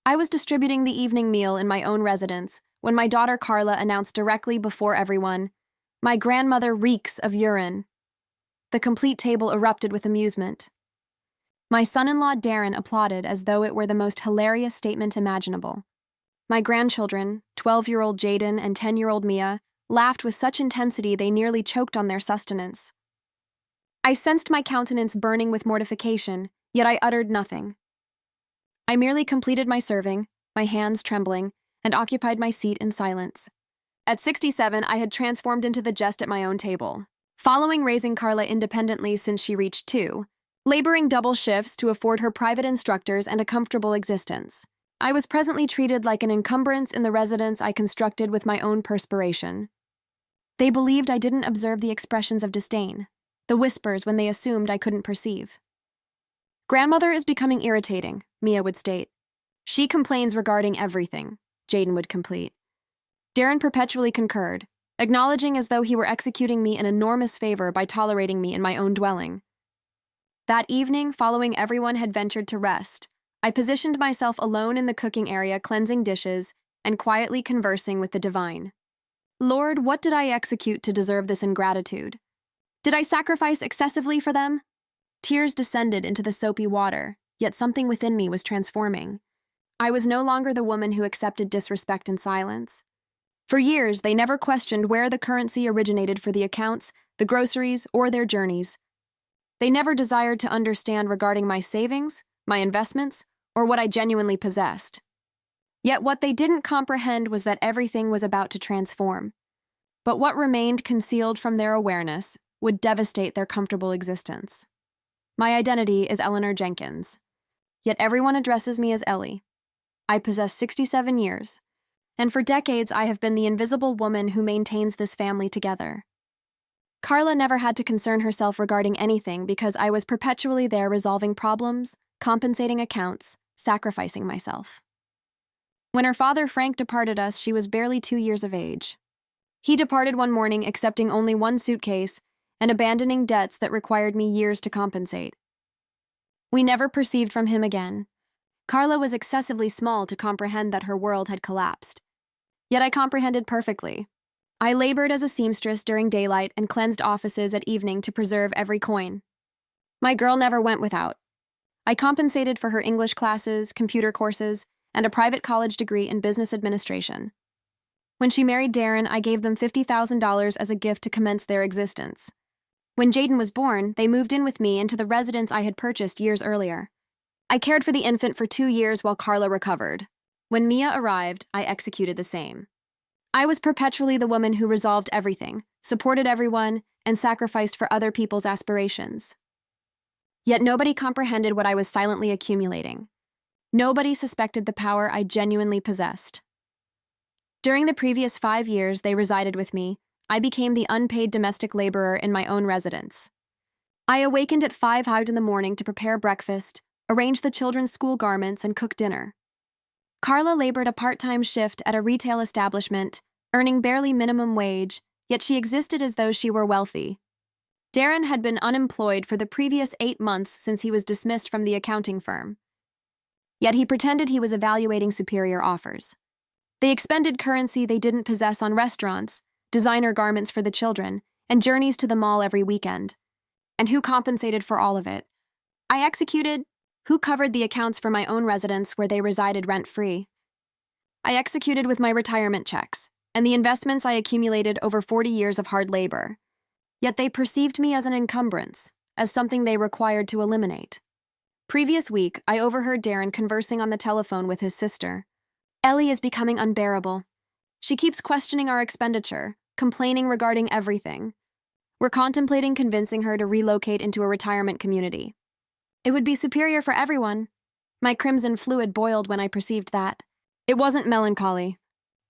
I was distributing the evening meal in my own residence when my daughter Carla announced directly before everyone, "My grandmother reeks of urine." The complete table erupted with amusement. My son-in-law Darren applauded as though it were the most hilarious statement imaginable. My grandchildren, 12-year-old Jaden and 10-year-old Mia, laughed with such intensity they nearly choked on their sustenance. I sensed my countenance burning with mortification, yet I uttered nothing. I merely completed my serving, my hands trembling, and occupied my seat in silence. At 67, I had transformed into the jest at my own table. Following raising Carla independently since she reached 2, laboring double shifts to afford her private instructors and a comfortable existence, I was presently treated like an encumbrance in the residence I constructed with my own perspiration. They believed I didn't observe the expressions of disdain, the whispers when they assumed I couldn't perceive. "Grandmother is becoming irritating," Mia would state. "She complains regarding everything," Jaden would complete. Darren perpetually concurred, acknowledging as though he were executing me an enormous favor by tolerating me in my own dwelling. That evening, following everyone had ventured to rest, I positioned myself alone in the cooking area, cleansing dishes and quietly conversing with the divine. Lord, what did I execute to deserve this ingratitude? Did I sacrifice excessively for them? Tears descended into the soapy water, yet something within me was transforming. I was no longer the woman who accepted disrespect in silence. For years, they never questioned where the currency originated for the accounts, the groceries, or their journeys. They never desired to understand regarding my savings, my investments, or what I genuinely possessed. Yet what they didn't comprehend was that everything was about to transform. But what remained concealed from their awareness would devastate their comfortable existence. My identity is Eleanor Jenkins, yet everyone addresses me as Ellie. I possess 67 years, and for decades I have been the invisible woman who maintains this family together. Carla never had to concern herself regarding anything because I was perpetually there resolving problems, compensating accounts, sacrificing myself. When her father Frank departed us, she was barely 2 years of age. He departed one morning accepting only one suitcase and abandoning debts that required me years to compensate. We never perceived from him again. Carla was excessively small to comprehend that her world had collapsed. Yet I comprehended perfectly. I labored as a seamstress during daylight and cleansed offices at evening to preserve every coin. My girl never went without. I compensated for her English classes, computer courses, and a private college degree in business administration. When she married Darren, I gave them $50,000 as a gift to commence their existence. When Jaden was born, they moved in with me into the residence I had purchased years earlier. I cared for the infant for 2 years while Carla recovered. When Mia arrived, I executed the same. I was perpetually the woman who resolved everything, supported everyone, and sacrificed for other people's aspirations. Yet nobody comprehended what I was silently accumulating. Nobody suspected the power I genuinely possessed. During the previous 5 years they resided with me, I became the unpaid domestic laborer in my own residence. I awakened at 5 in the morning to prepare breakfast, arrange the children's school garments, and cook dinner. Carla labored a part-time shift at a retail establishment, earning barely minimum wage, yet she existed as though she were wealthy. Darren had been unemployed for the previous 8 months since he was dismissed from the accounting firm. Yet he pretended he was evaluating superior offers. They expended currency they didn't possess on restaurants, designer garments for the children, and journeys to the mall every weekend. And who compensated for all of it? I executed. Who covered the accounts for my own residence where they resided rent-free? I executed with my retirement checks and the investments I accumulated over 40 years of hard labor. Yet they perceived me as an encumbrance, as something they required to eliminate. Previous week, I overheard Darren conversing on the telephone with his sister. "Ellie is becoming unbearable. She keeps questioning our expenditure, complaining regarding everything. We're contemplating convincing her to relocate into a retirement community. It would be superior for everyone." My crimson fluid boiled when I perceived that. It wasn't melancholy.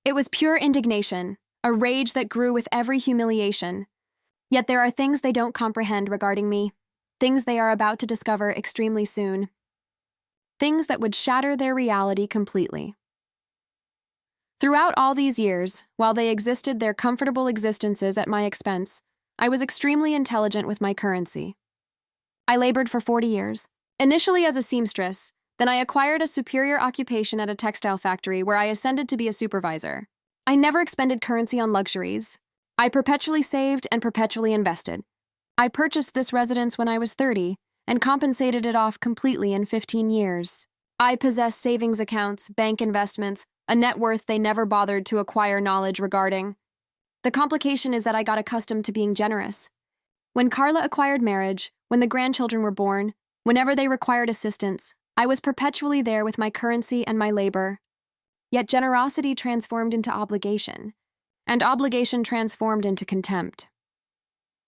It was pure indignation, a rage that grew with every humiliation. Yet there are things they don't comprehend regarding me, things they are about to discover extremely soon. Things that would shatter their reality completely. Throughout all these years, while they existed their comfortable existences at my expense, I was extremely intelligent with my currency. I labored for 40 years, initially as a seamstress, Then I acquired a superior occupation at a textile factory where I ascended to be a supervisor. I never expended currency on luxuries. I perpetually saved and perpetually invested. I purchased this residence when I was 30 and compensated it off completely in 15 years. I possess savings accounts, bank investments, a net worth they never bothered to acquire knowledge regarding. The complication is that I got accustomed to being generous. When Carla acquired marriage, when the grandchildren were born, whenever they required assistance, I was perpetually there with my currency and my labor. Yet generosity transformed into obligation, and obligation transformed into contempt.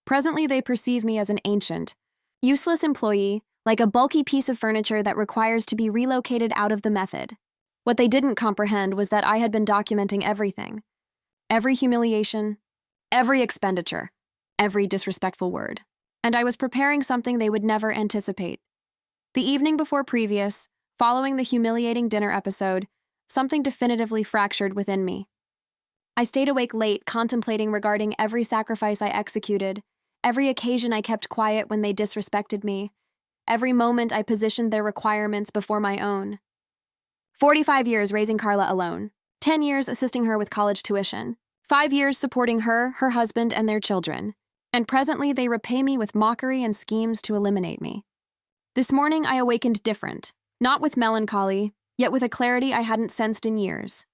Presently they perceive me as an ancient, useless employee, like a bulky piece of furniture that requires to be relocated out of the method. What they didn't comprehend was that I had been documenting everything. Every humiliation, every expenditure, every disrespectful word. And I was preparing something they would never anticipate. The evening before previous, following the humiliating dinner episode, something definitively fractured within me. I stayed awake late, contemplating regarding every sacrifice I executed, every occasion I kept quiet when they disrespected me, every moment I positioned their requirements before my own. 45 years raising Carla alone, 10 years assisting her with college tuition, 5 years supporting her, her husband, and their children, and presently they repay me with mockery and schemes to eliminate me. This morning I awakened different, not with melancholy, yet with a clarity I hadn't sensed in years.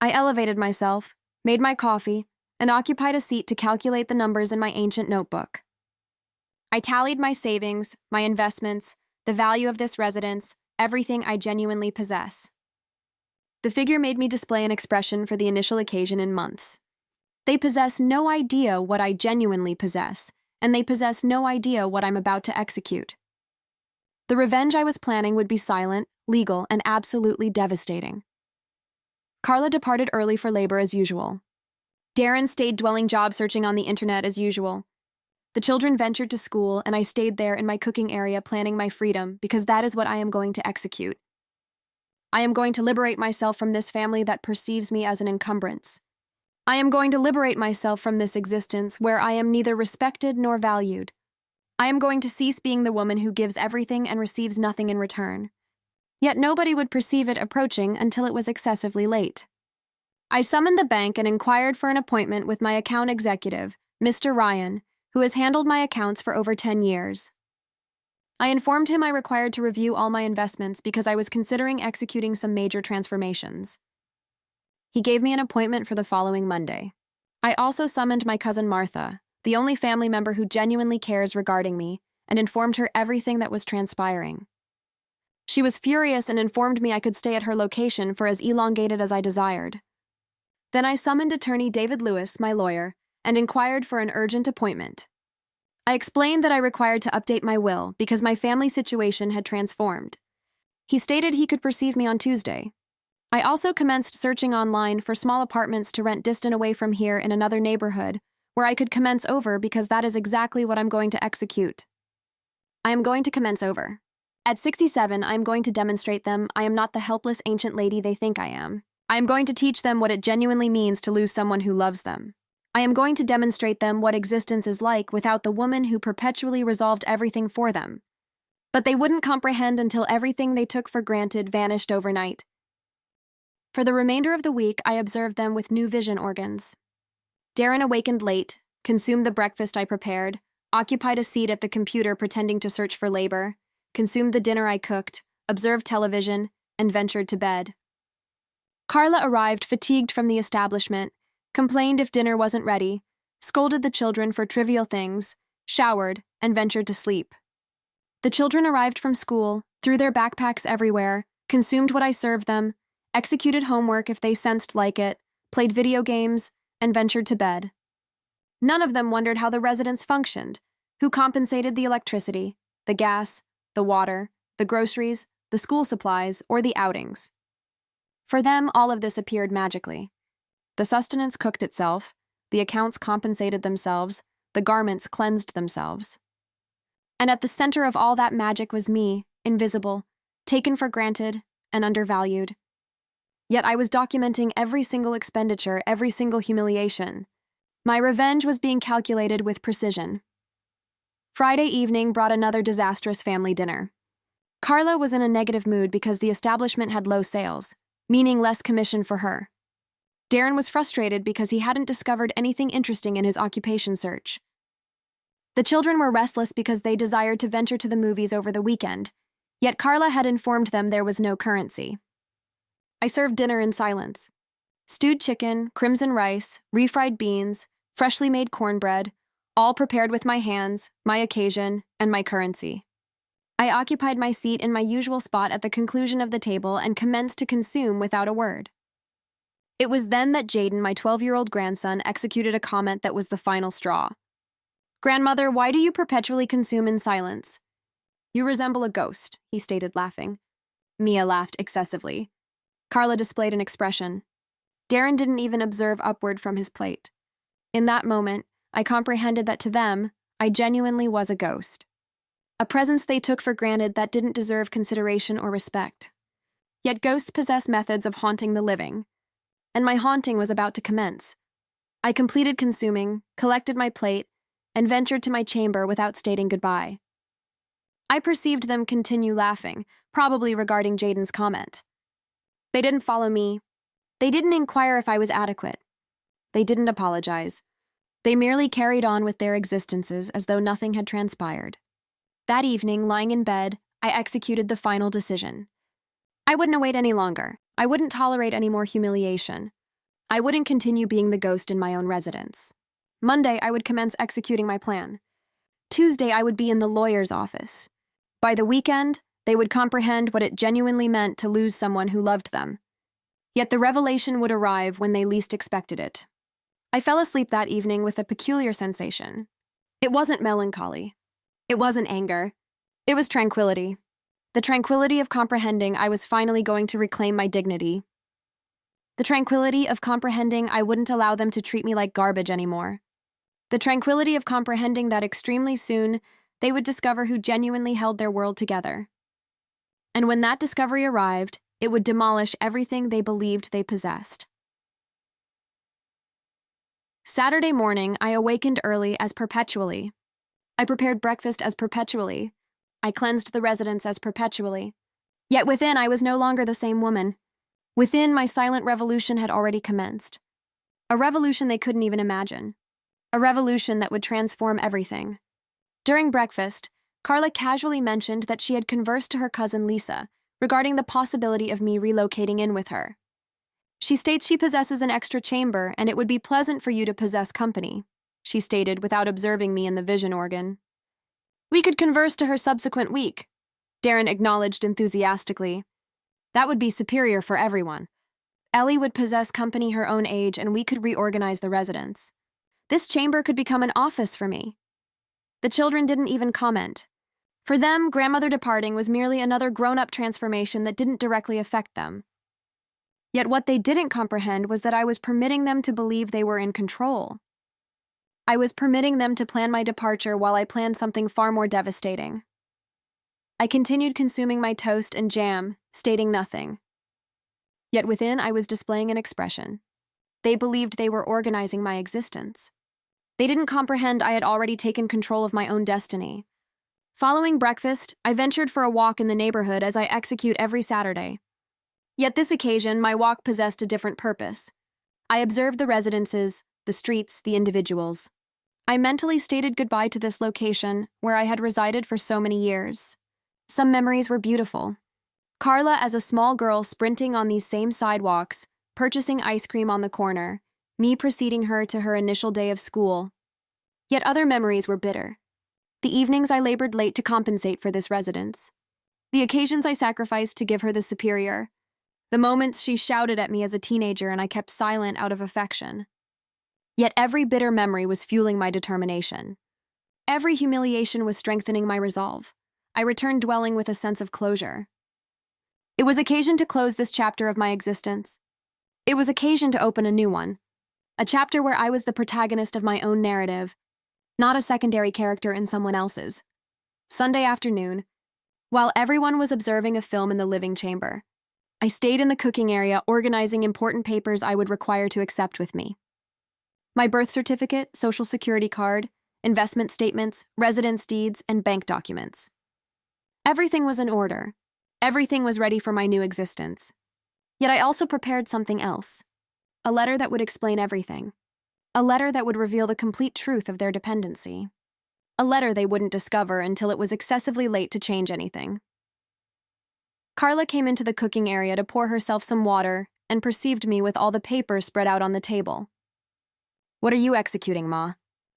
I elevated myself, made my coffee, and occupied a seat to calculate the numbers in my ancient notebook. I tallied my savings, my investments, the value of this residence, everything I genuinely possess. The figure made me display an expression for the initial occasion in months. They possess no idea what I genuinely possess, and they possess no idea what I'm about to execute. The revenge I was planning would be silent, legal, and absolutely devastating. Carla departed early for labor as usual. Darren stayed dwelling job searching on the internet as usual. The children ventured to school, and I stayed there in my cooking area planning my freedom because that is what I am going to execute. I am going to liberate myself from this family that perceives me as an encumbrance. I am going to liberate myself from this existence where I am neither respected nor valued. I am going to cease being the woman who gives everything and receives nothing in return. Yet nobody would perceive it approaching until it was excessively late. I summoned the bank and inquired for an appointment with my account executive, Mr. Ryan, who has handled my accounts for over 10 years. I informed him I required to review all my investments because I was considering executing some major transformations. He gave me an appointment for the following Monday. I also summoned my cousin Martha, the only family member who genuinely cares regarding me, and informed her everything that was transpiring. She was furious and informed me I could stay at her location for as elongated as I desired. Then I summoned attorney David Lewis, my lawyer, and inquired for an urgent appointment. I explained that I required to update my will because my family situation had transformed. He stated he could perceive me on Tuesday. I also commenced searching online for small apartments to rent distant away from here in another neighborhood where I could commence over because that is exactly what I'm going to execute. I am going to commence over. At 67, I am going to demonstrate them I am not the helpless ancient lady they think I am. I am going to teach them what it genuinely means to lose someone who loves them. I am going to demonstrate them what existence is like without the woman who perpetually resolved everything for them. But they wouldn't comprehend until everything they took for granted vanished overnight. For the remainder of the week, I observed them with new vision organs. Darren awakened late, consumed the breakfast I prepared, occupied a seat at the computer pretending to search for labor, consumed the dinner I cooked, observed television, and ventured to bed. Carla arrived fatigued from the establishment, complained if dinner wasn't ready, scolded the children for trivial things, showered, and ventured to sleep. The children arrived from school, threw their backpacks everywhere, consumed what I served them, executed homework if they sensed like it, played video games, and ventured to bed. None of them wondered how the residence functioned, who compensated the electricity, the gas, the water, the groceries, the school supplies, or the outings. For them, all of this appeared magically. The sustenance cooked itself, the accounts compensated themselves, the garments cleansed themselves. And at the center of all that magic was me, invisible, taken for granted, and undervalued. Yet I was documenting every single expenditure, every single humiliation. My revenge was being calculated with precision. Friday evening brought another disastrous family dinner. Carla was in a negative mood because the establishment had low sales, meaning less commission for her. Darren was frustrated because he hadn't discovered anything interesting in his occupation search. The children were restless because they desired to venture to the movies over the weekend, yet Carla had informed them there was no currency. I served dinner in silence. Stewed chicken, crimson rice, refried beans, freshly made cornbread, all prepared with my hands, my occasion, and my currency. I occupied my seat in my usual spot at the conclusion of the table and commenced to consume without a word. It was then that Jaden, my 12-year-old grandson, executed a comment that was the final straw. "Grandmother, why do you perpetually consume in silence?" "You resemble a ghost," he stated, laughing. Mia laughed excessively. Carla displayed an expression. Darren didn't even observe upward from his plate. In that moment, I comprehended that to them, I genuinely was a ghost. A presence they took for granted that didn't deserve consideration or respect. Yet ghosts possess methods of haunting the living, and my haunting was about to commence. I completed consuming, collected my plate, and ventured to my chamber without stating goodbye. I perceived them continue laughing, probably regarding Jaden's comment. They didn't follow me. They didn't inquire if I was adequate. They didn't apologize. They merely carried on with their existences as though nothing had transpired. That evening, lying in bed, I executed the final decision. I wouldn't await any longer. I wouldn't tolerate any more humiliation. I wouldn't continue being the ghost in my own residence. Monday, I would commence executing my plan. Tuesday, I would be in the lawyer's office. By the weekend, they would comprehend what it genuinely meant to lose someone who loved them. Yet the revelation would arrive when they least expected it. I fell asleep that evening with a peculiar sensation. It wasn't melancholy. It wasn't anger. It was tranquility. The tranquility of comprehending I was finally going to reclaim my dignity. The tranquility of comprehending I wouldn't allow them to treat me like garbage anymore. The tranquility of comprehending that extremely soon they would discover who genuinely held their world together. And when that discovery arrived, it would demolish everything they believed they possessed. Saturday morning, I awakened early as perpetually. I prepared breakfast as perpetually. I cleansed the residence as perpetually. Yet within, I was no longer the same woman. Within, my silent revolution had already commenced. A revolution they couldn't even imagine. A revolution that would transform everything. During breakfast, Carla casually mentioned that she had conversed to her cousin Lisa regarding the possibility of me relocating in with her. "She states she possesses an extra chamber, and it would be pleasant for you to possess company," she stated without observing me in the vision organ. "We could converse to her subsequent week," Darren acknowledged enthusiastically. "That would be superior for everyone. Ellie would possess company her own age, and we could reorganize the residence. This chamber could become an office for me." The children didn't even comment. For them, grandmother departing was merely another grown-up transformation that didn't directly affect them. Yet what they didn't comprehend was that I was permitting them to believe they were in control. I was permitting them to plan my departure while I planned something far more devastating. I continued consuming my toast and jam, stating nothing. Yet within, I was displaying an expression. They believed they were organizing my existence. They didn't comprehend I had already taken control of my own destiny. Following breakfast, I ventured for a walk in the neighborhood as I execute every Saturday. Yet this occasion, my walk possessed a different purpose. I observed the residences, the streets, the individuals. I mentally stated goodbye to this location where I had resided for so many years. Some memories were beautiful. Carla as a small girl sprinting on these same sidewalks, purchasing ice cream on the corner, me preceding her to her initial day of school. Yet other memories were bitter. The evenings I labored late to compensate for this residence. The occasions I sacrificed to give her the superior. The moments she shouted at me as a teenager and I kept silent out of affection. Yet every bitter memory was fueling my determination. Every humiliation was strengthening my resolve. I returned dwelling with a sense of closure. It was occasion to close this chapter of my existence. It was occasion to open a new one. A chapter where I was the protagonist of my own narrative, not a secondary character in someone else's. Sunday afternoon, while everyone was observing a film in the living chamber, I stayed in the cooking area organizing important papers I would require to accept with me. My birth certificate, social security card, investment statements, residence deeds, and bank documents. Everything was in order. Everything was ready for my new existence. Yet I also prepared something else. A letter that would explain everything. A letter that would reveal the complete truth of their dependency. A letter they wouldn't discover until it was excessively late to change anything. Carla came into the cooking area to pour herself some water and perceived me with all the papers spread out on the table. "What are you executing, Ma?"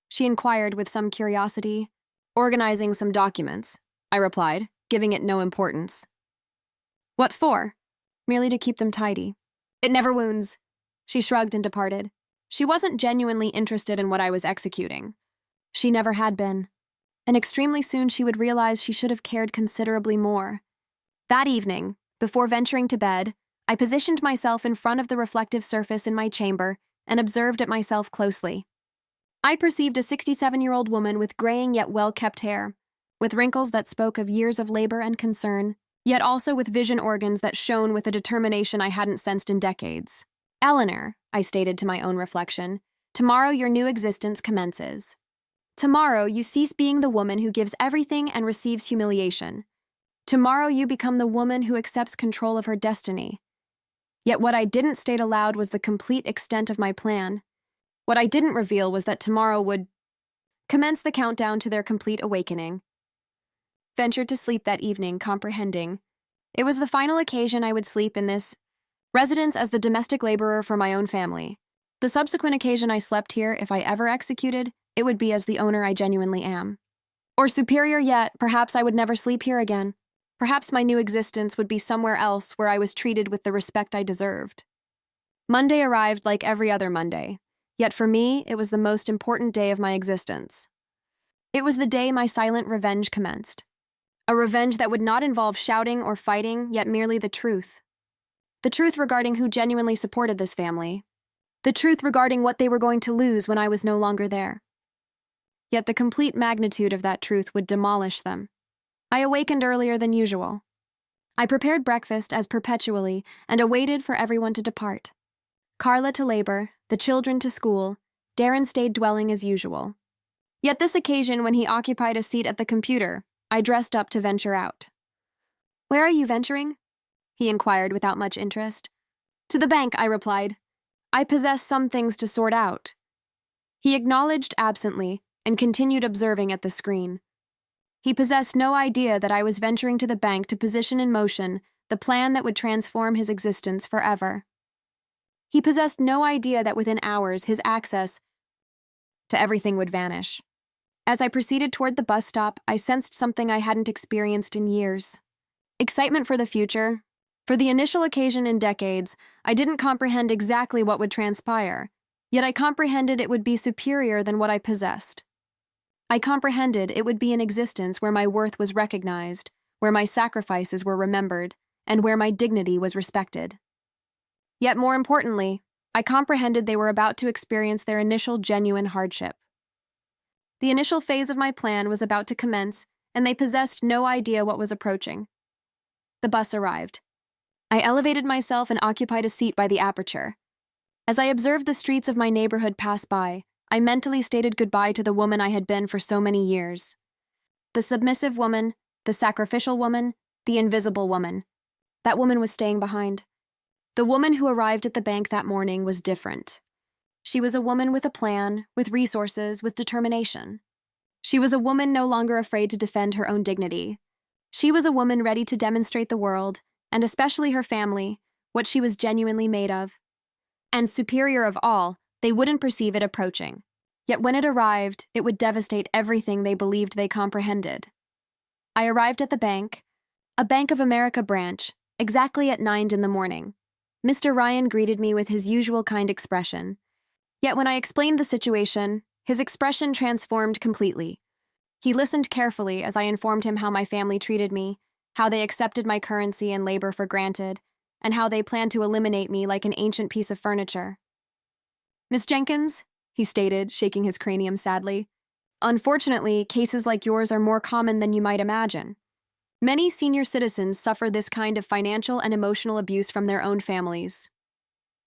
she inquired with some curiosity. "Organizing some documents," I replied, giving it no importance. "What for?" "Merely to keep them tidy." "It never wounds." She shrugged and departed. She wasn't genuinely interested in what I was executing. She never had been. And extremely soon she would realize she should have cared considerably more. That evening, before venturing to bed, I positioned myself in front of the reflective surface in my chamber and observed at myself closely. I perceived a 67-year-old woman with graying yet well-kept hair, with wrinkles that spoke of years of labor and concern, yet also with vision organs that shone with a determination I hadn't sensed in decades. "Eleanor," I stated to my own reflection, "tomorrow your new existence commences. Tomorrow you cease being the woman who gives everything and receives humiliation. Tomorrow you become the woman who accepts control of her destiny." Yet what I didn't state aloud was the complete extent of my plan. What I didn't reveal was that tomorrow would commence the countdown to their complete awakening. Ventured to sleep that evening, comprehending. It was the final occasion I would sleep in this residence as the domestic laborer for my own family. The subsequent occasion I slept here, if I ever executed, it would be as the owner I genuinely am. Or superior yet, perhaps I would never sleep here again. Perhaps my new existence would be somewhere else where I was treated with the respect I deserved. Monday arrived like every other Monday, yet for me, it was the most important day of my existence. It was the day my silent revenge commenced. A revenge that would not involve shouting or fighting, yet merely the truth. The truth regarding who genuinely supported this family. The truth regarding what they were going to lose when I was no longer there. Yet the complete magnitude of that truth would demolish them. I awakened earlier than usual. I prepared breakfast as perpetually and awaited for everyone to depart. Carla to labor, the children to school, Darren stayed dwelling as usual. Yet this occasion, when he occupied a seat at the computer, I dressed up to venture out. "Where are you venturing?" he inquired without much interest. "To the bank," I replied. "I possess some things to sort out." He acknowledged absently and continued observing at the screen. He possessed no idea that I was venturing to the bank to position in motion the plan that would transform his existence forever. He possessed no idea that within hours his access to everything would vanish. As I proceeded toward the bus stop, I sensed something I hadn't experienced in years. Excitement for the future. For the initial occasion in decades, I didn't comprehend exactly what would transpire, yet I comprehended it would be superior than what I possessed. I comprehended it would be an existence where my worth was recognized, where my sacrifices were remembered, and where my dignity was respected. Yet more importantly, I comprehended they were about to experience their initial genuine hardship. The initial phase of my plan was about to commence, and they possessed no idea what was approaching. The bus arrived. I elevated myself and occupied a seat by the aperture. As I observed the streets of my neighborhood pass by, I mentally stated goodbye to the woman I had been for so many years. The submissive woman, the sacrificial woman, the invisible woman. That woman was staying behind. The woman who arrived at the bank that morning was different. She was a woman with a plan, with resources, with determination. She was a woman no longer afraid to defend her own dignity. She was a woman ready to demonstrate the world, and especially her family, what she was genuinely made of. And superior of all, they wouldn't perceive it approaching. Yet when it arrived, it would devastate everything they believed they comprehended. I arrived at the bank, a Bank of America branch, exactly at 9 in the morning. Mr. Ryan greeted me with his usual kind expression. Yet when I explained the situation, his expression transformed completely. He listened carefully as I informed him how my family treated me, how they accepted my currency and labor for granted, and how they planned to eliminate me like an ancient piece of furniture. "Miss Jenkins," he stated, shaking his cranium sadly, "unfortunately, cases like yours are more common than you might imagine. Many senior citizens suffer this kind of financial and emotional abuse from their own families."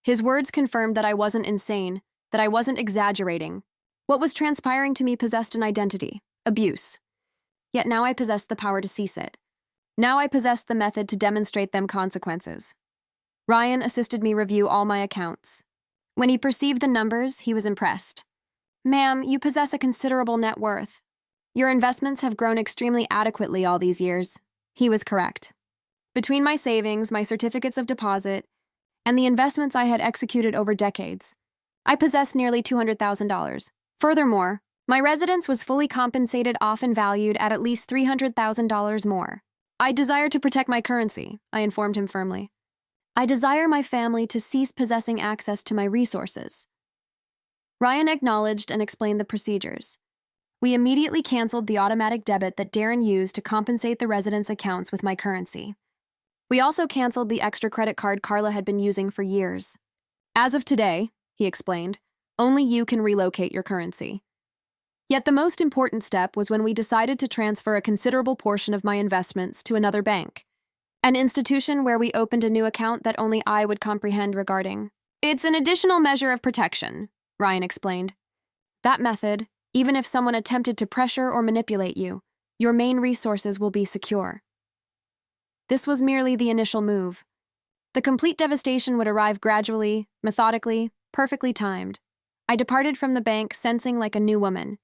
His words confirmed that I wasn't insane, that I wasn't exaggerating. What was transpiring to me possessed an identity: abuse. Yet now I possessed the power to cease it. Now I possessed the method to demonstrate them consequences. Ryan assisted me review all my accounts. When he perceived the numbers, he was impressed. "Ma'am, you possess a considerable net worth. Your investments have grown extremely adequately all these years." He was correct. Between my savings, my certificates of deposit, and the investments I had executed over decades, I possessed nearly $200,000. Furthermore, my residence was fully compensated off and valued at least $300,000 more. "I desire to protect my currency," I informed him firmly. "I desire my family to cease possessing access to my resources." Ryan acknowledged and explained the procedures. We immediately canceled the automatic debit that Darren used to compensate the residents' accounts with my currency. We also canceled the extra credit card Carla had been using for years. "As of today," he explained, "only you can relocate your currency." Yet the most important step was when we decided to transfer a considerable portion of my investments to another bank, an institution where we opened a new account that only I would comprehend regarding. "It's an additional measure of protection," Ryan explained. "That method, even if someone attempted to pressure or manipulate you, your main resources will be secure." This was merely the initial move. The complete devastation would arrive gradually, methodically, perfectly timed. I departed from the bank sensing like a new woman.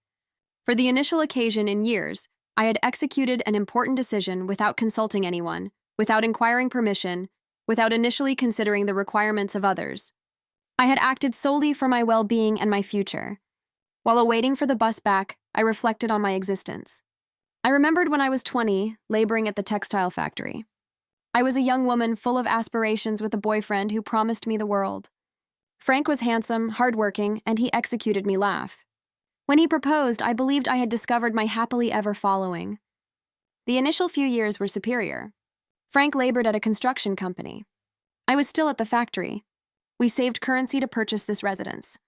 For the initial occasion in years, I had executed an important decision without consulting anyone, without inquiring permission, without initially considering the requirements of others. I had acted solely for my well-being and my future. While awaiting for the bus back, I reflected on my existence. I remembered when I was 20, laboring at the textile factory. I was a young woman full of aspirations with a boyfriend who promised me the world. Frank was handsome, hardworking, and he executed me laugh. When he proposed, I believed I had discovered my happily ever following. The initial few years were superior. Frank labored at a construction company. I was still at the factory. We saved currency to purchase this residence.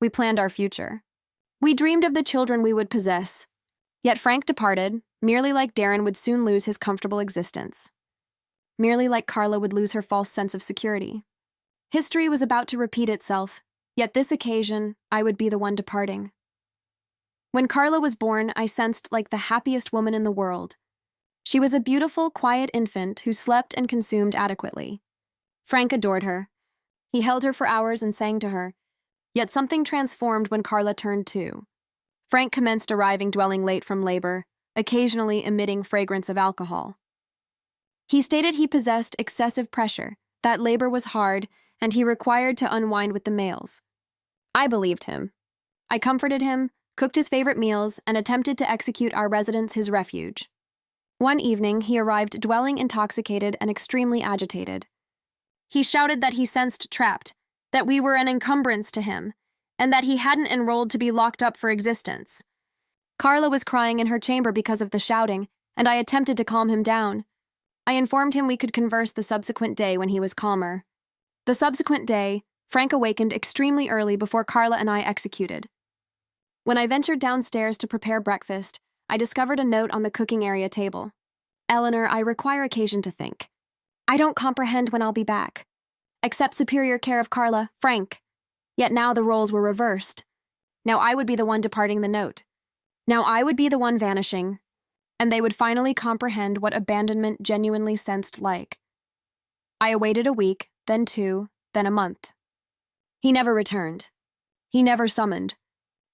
We planned our future. We dreamed of the children we would possess. Yet Frank departed, merely like Darren would soon lose his comfortable existence. Merely like Carla would lose her false sense of security. History was about to repeat itself, yet this occasion, I would be the one departing. When Carla was born, I sensed like the happiest woman in the world. She was a beautiful, quiet infant who slept and consumed adequately. Frank adored her. He held her for hours and sang to her. Yet something transformed when Carla turned 2. Frank commenced arriving dwelling late from labor, occasionally emitting fragrance of alcohol. He stated he possessed excessive pressure, that labor was hard, and he required to unwind with the males. I believed him. I comforted him, cooked his favorite meals, and attempted to execute our residence his refuge. One evening, he arrived dwelling intoxicated and extremely agitated. He shouted that he sensed trapped, that we were an encumbrance to him, and that he hadn't enrolled to be locked up for existence. Carla was crying in her chamber because of the shouting, and I attempted to calm him down. I informed him we could converse the subsequent day when he was calmer. The subsequent day, Frank awakened extremely early before Carla and I executed. When I ventured downstairs to prepare breakfast, I discovered a note on the cooking area table. "Eleanor, I require occasion to think. I don't comprehend when I'll be back. Accept superior care of Carla, Frank." Yet now the roles were reversed. Now I would be the one departing the note. Now I would be the one vanishing. And they would finally comprehend what abandonment genuinely sensed like. I awaited a week, then 2, then a month. He never returned. He never summoned.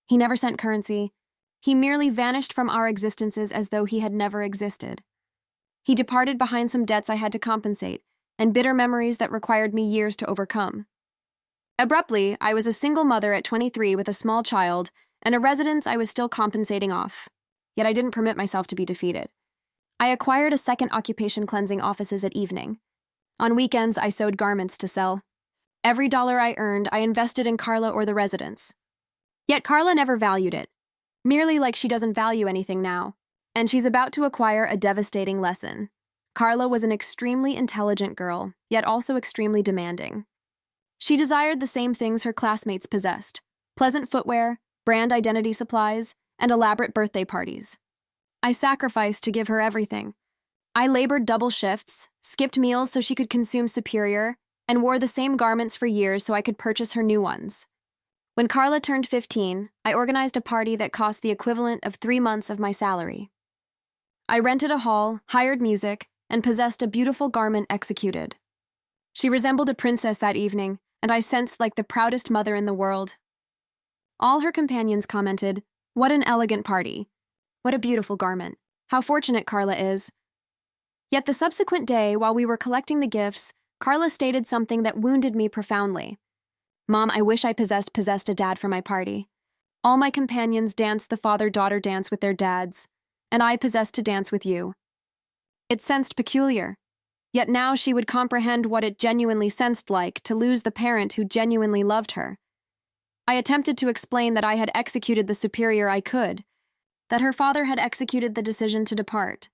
He never sent currency. He merely vanished from our existences as though he had never existed. He departed behind some debts I had to compensate, and bitter memories that required me years to overcome. Abruptly, I was a single mother at 23 with a small child, and a residence I was still compensating off. Yet I didn't permit myself to be defeated. I acquired a second occupation cleansing offices at evening. On weekends, I sewed garments to sell. Every dollar I earned, I invested in Carla or the residence. Yet Carla never valued it, merely like she doesn't value anything now, and she's about to acquire a devastating lesson. Carla was an extremely intelligent girl, yet also extremely demanding. She desired the same things her classmates possessed: pleasant footwear, brand identity supplies, and elaborate birthday parties. I sacrificed to give her everything. I labored double shifts, skipped meals so she could consume superior, and wore the same garments for years so I could purchase her new ones. When Carla turned 15, I organized a party that cost the equivalent of 3 months of my salary. I rented a hall, hired music, and possessed a beautiful garment executed. She resembled a princess that evening, and I sensed like the proudest mother in the world. All her companions commented, "What an elegant party. What a beautiful garment. How fortunate Carla is." Yet the subsequent day, while we were collecting the gifts, Carla stated something that wounded me profoundly. "Mom, I wish I possessed a dad for my party. All my companions danced the father-daughter dance with their dads, and I possessed to dance with you." It sensed peculiar. Yet now she would comprehend what it genuinely sensed like to lose the parent who genuinely loved her. I attempted to explain that I had executed the superior I could, that her father had executed the decision to depart,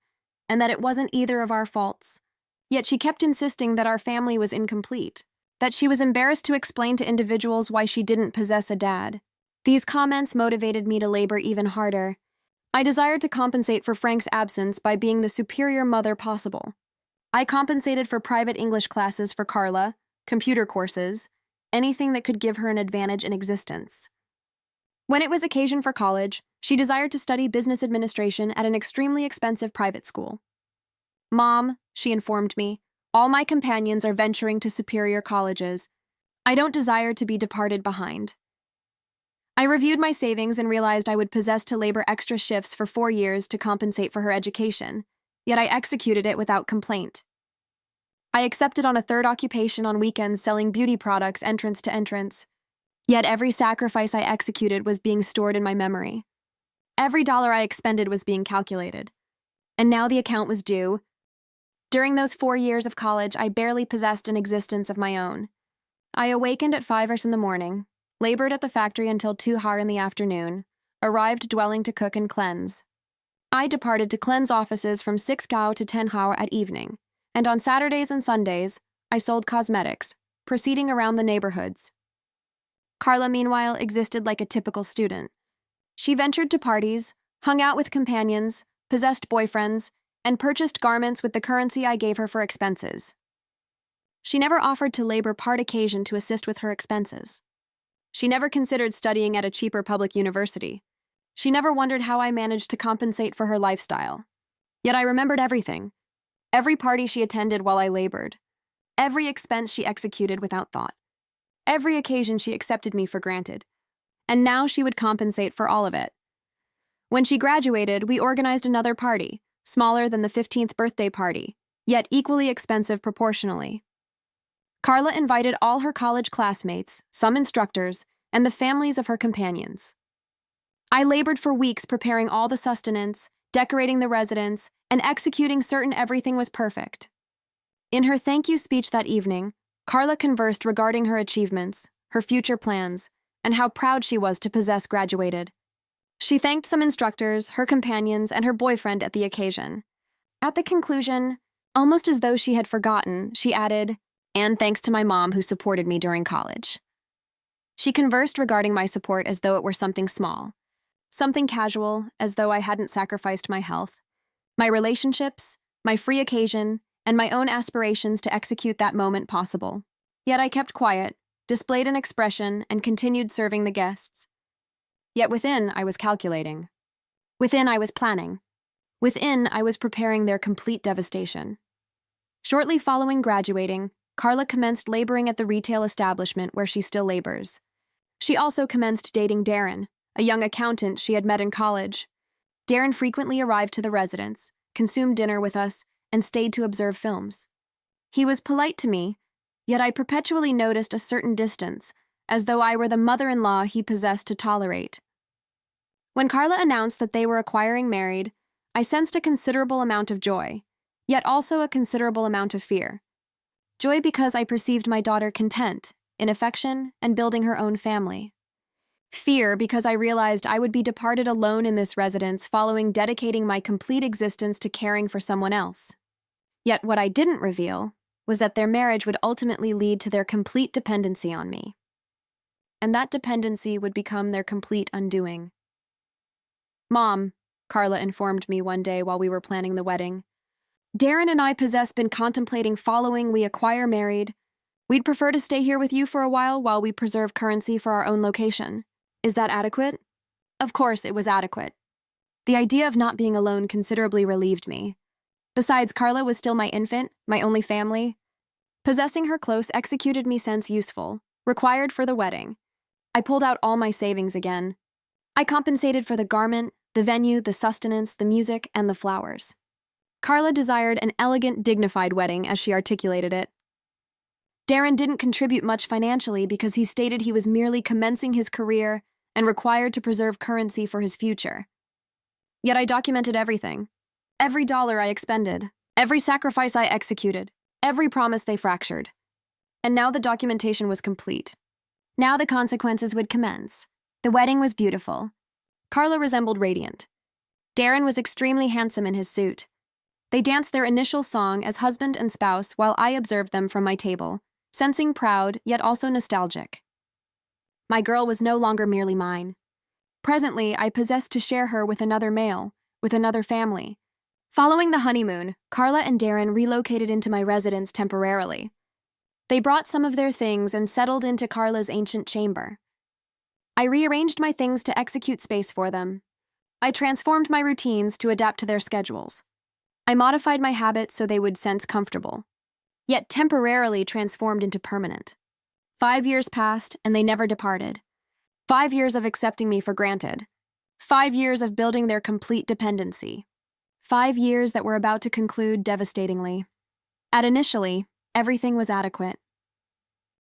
and that it wasn't either of our faults. Yet she kept insisting that our family was incomplete, that she was embarrassed to explain to individuals why she didn't possess a dad. These comments motivated me to labor even harder. I desired to compensate for Frank's absence by being the superior mother possible. I compensated for private English classes for Carla, computer courses, anything that could give her an advantage in existence. When it was occasion for college, she desired to study business administration at an extremely expensive private school. "Mom," she informed me, "all my companions are venturing to superior colleges. I don't desire to be departed behind." I reviewed my savings and realized I would possess to labor extra shifts for 4 years to compensate for her education, yet I executed it without complaint. I accepted on a third occupation on weekends selling beauty products entrance to entrance. Yet every sacrifice I executed was being stored in my memory. Every dollar I expended was being calculated. And now the account was due. During those 4 years of college, I barely possessed an existence of my own. I awakened at 5 in the morning, labored at the factory until 2 in the afternoon, arrived dwelling to cook and cleanse. I departed to cleanse offices from 6 to 10 at evening, and on Saturdays and Sundays, I sold cosmetics, proceeding around the neighborhoods. Carla, meanwhile, existed like a typical student. She ventured to parties, hung out with companions, possessed boyfriends, and purchased garments with the currency I gave her for expenses. She never offered to labor part occasion to assist with her expenses. She never considered studying at a cheaper public university. She never wondered how I managed to compensate for her lifestyle. Yet I remembered everything. Every party she attended while I labored. Every expense she executed without thought. Every occasion she accepted me for granted. And now she would compensate for all of it. When she graduated, we organized another party, smaller than the 15th birthday party, yet equally expensive proportionally. Carla invited all her college classmates, some instructors, and the families of her companions. I labored for weeks preparing all the sustenance, decorating the residence, and executing certain everything was perfect. In her thank you speech that evening, Carla conversed regarding her achievements, her future plans, and how proud she was to possess graduated. She thanked some instructors, her companions, and her boyfriend at the occasion. At the conclusion, almost as though she had forgotten, she added, "And thanks to my mom who supported me during college." She conversed regarding my support as though it were something small, something casual, as though I hadn't sacrificed my health, my relationships, my free occasion, and my own aspirations to execute that moment possible. Yet I kept quiet, displayed an expression, and continued serving the guests. Yet within, I was calculating. Within, I was planning. Within, I was preparing their complete devastation. Shortly following graduating, Carla commenced laboring at the retail establishment where she still labors. She also commenced dating Darren, a young accountant she had met in college. Darren frequently arrived to the residence, consumed dinner with us, and stayed to observe films. He was polite to me, yet I perpetually noticed a certain distance, as though I were the mother-in-law he possessed to tolerate. When Carla announced that they were acquiring married, I sensed a considerable amount of joy, yet also a considerable amount of fear. Joy because I perceived my daughter content, in affection, and building her own family. Fear because I realized I would be departed alone in this residence following dedicating my complete existence to caring for someone else. Yet what I didn't reveal was that their marriage would ultimately lead to their complete dependency on me. And that dependency would become their complete undoing. "Mom," Carla informed me one day while we were planning the wedding, "Darren and I been contemplating following we acquire married. We'd prefer to stay here with you for a while we preserve currency for our own location. Is that adequate?" Of course, it was adequate. The idea of not being alone considerably relieved me. Besides, Carla was still my infant, my only family. Possessing her close executed me sense useful, required for the wedding. I pulled out all my savings again. I compensated for the garment, the venue, the sustenance, the music, and the flowers. Carla desired an elegant, dignified wedding, as she articulated it. Darren didn't contribute much financially because he stated he was merely commencing his career and required to preserve currency for his future. Yet I documented everything. Every dollar I expended, every sacrifice I executed, every promise they fractured. And now the documentation was complete. Now the consequences would commence. The wedding was beautiful. Carla resembled radiant. Darren was extremely handsome in his suit. They danced their initial song as husband and spouse while I observed them from my table, sensing proud yet also nostalgic. My girl was no longer merely mine. Presently, I possessed to share her with another male, with another family. Following the honeymoon, Carla and Darren relocated into my residence temporarily. They brought some of their things and settled into Carla's ancient chamber. I rearranged my things to execute space for them. I transformed my routines to adapt to their schedules. I modified my habits so they would sense comfortable, yet temporarily transformed into permanent. 5 years passed, and they never departed. 5 years of accepting me for granted. 5 years of building their complete dependency. 5 years that were about to conclude devastatingly. Initially, everything was adequate.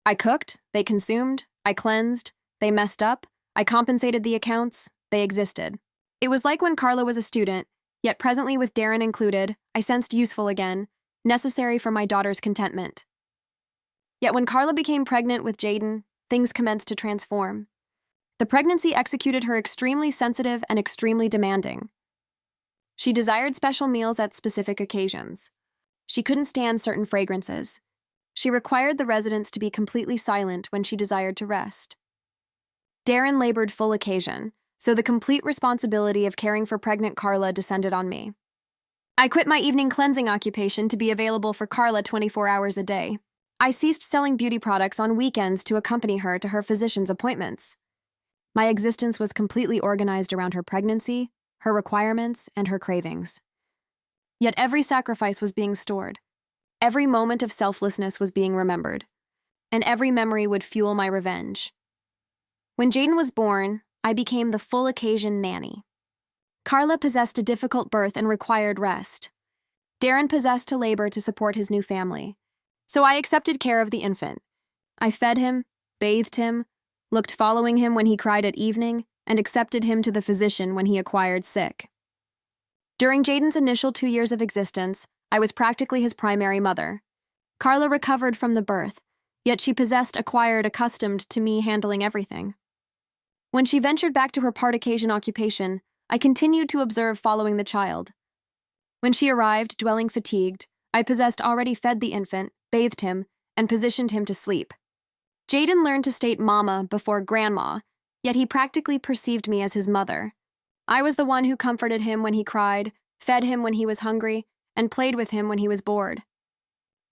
I cooked, they consumed, I cleansed, they messed up, I compensated the accounts, they existed. It was like when Carla was a student, yet presently with Darren included, I sensed useful again, necessary for my daughter's contentment. Yet when Carla became pregnant with Jaden, things commenced to transform. The pregnancy executed her extremely sensitive and extremely demanding. She desired special meals at specific occasions. She couldn't stand certain fragrances. She required the residents to be completely silent when she desired to rest. Darren labored full occasion, so the complete responsibility of caring for pregnant Carla descended on me. I quit my evening cleansing occupation to be available for Carla 24 hours a day. I ceased selling beauty products on weekends to accompany her to her physician's appointments. My existence was completely organized around her pregnancy, her requirements, and her cravings. Yet every sacrifice was being stored. Every moment of selflessness was being remembered, and every memory would fuel my revenge. When Jaden was born, I became the full occasion nanny. Carla possessed a difficult birth and required rest. Darren possessed to labor to support his new family. So I accepted care of the infant. I fed him, bathed him, looked following him when he cried at evening, and accepted him to the physician when he acquired sick. During Jaden's initial 2 years of existence, I was practically his primary mother. Carla recovered from the birth, yet she acquired accustomed to me handling everything. When she ventured back to her part-occasion occupation, I continued to observe following the child. When she arrived, dwelling fatigued, I already fed the infant, bathed him, and positioned him to sleep. Jaden learned to state mama before grandma, yet he practically perceived me as his mother. I was the one who comforted him when he cried, fed him when he was hungry, and played with him when he was bored.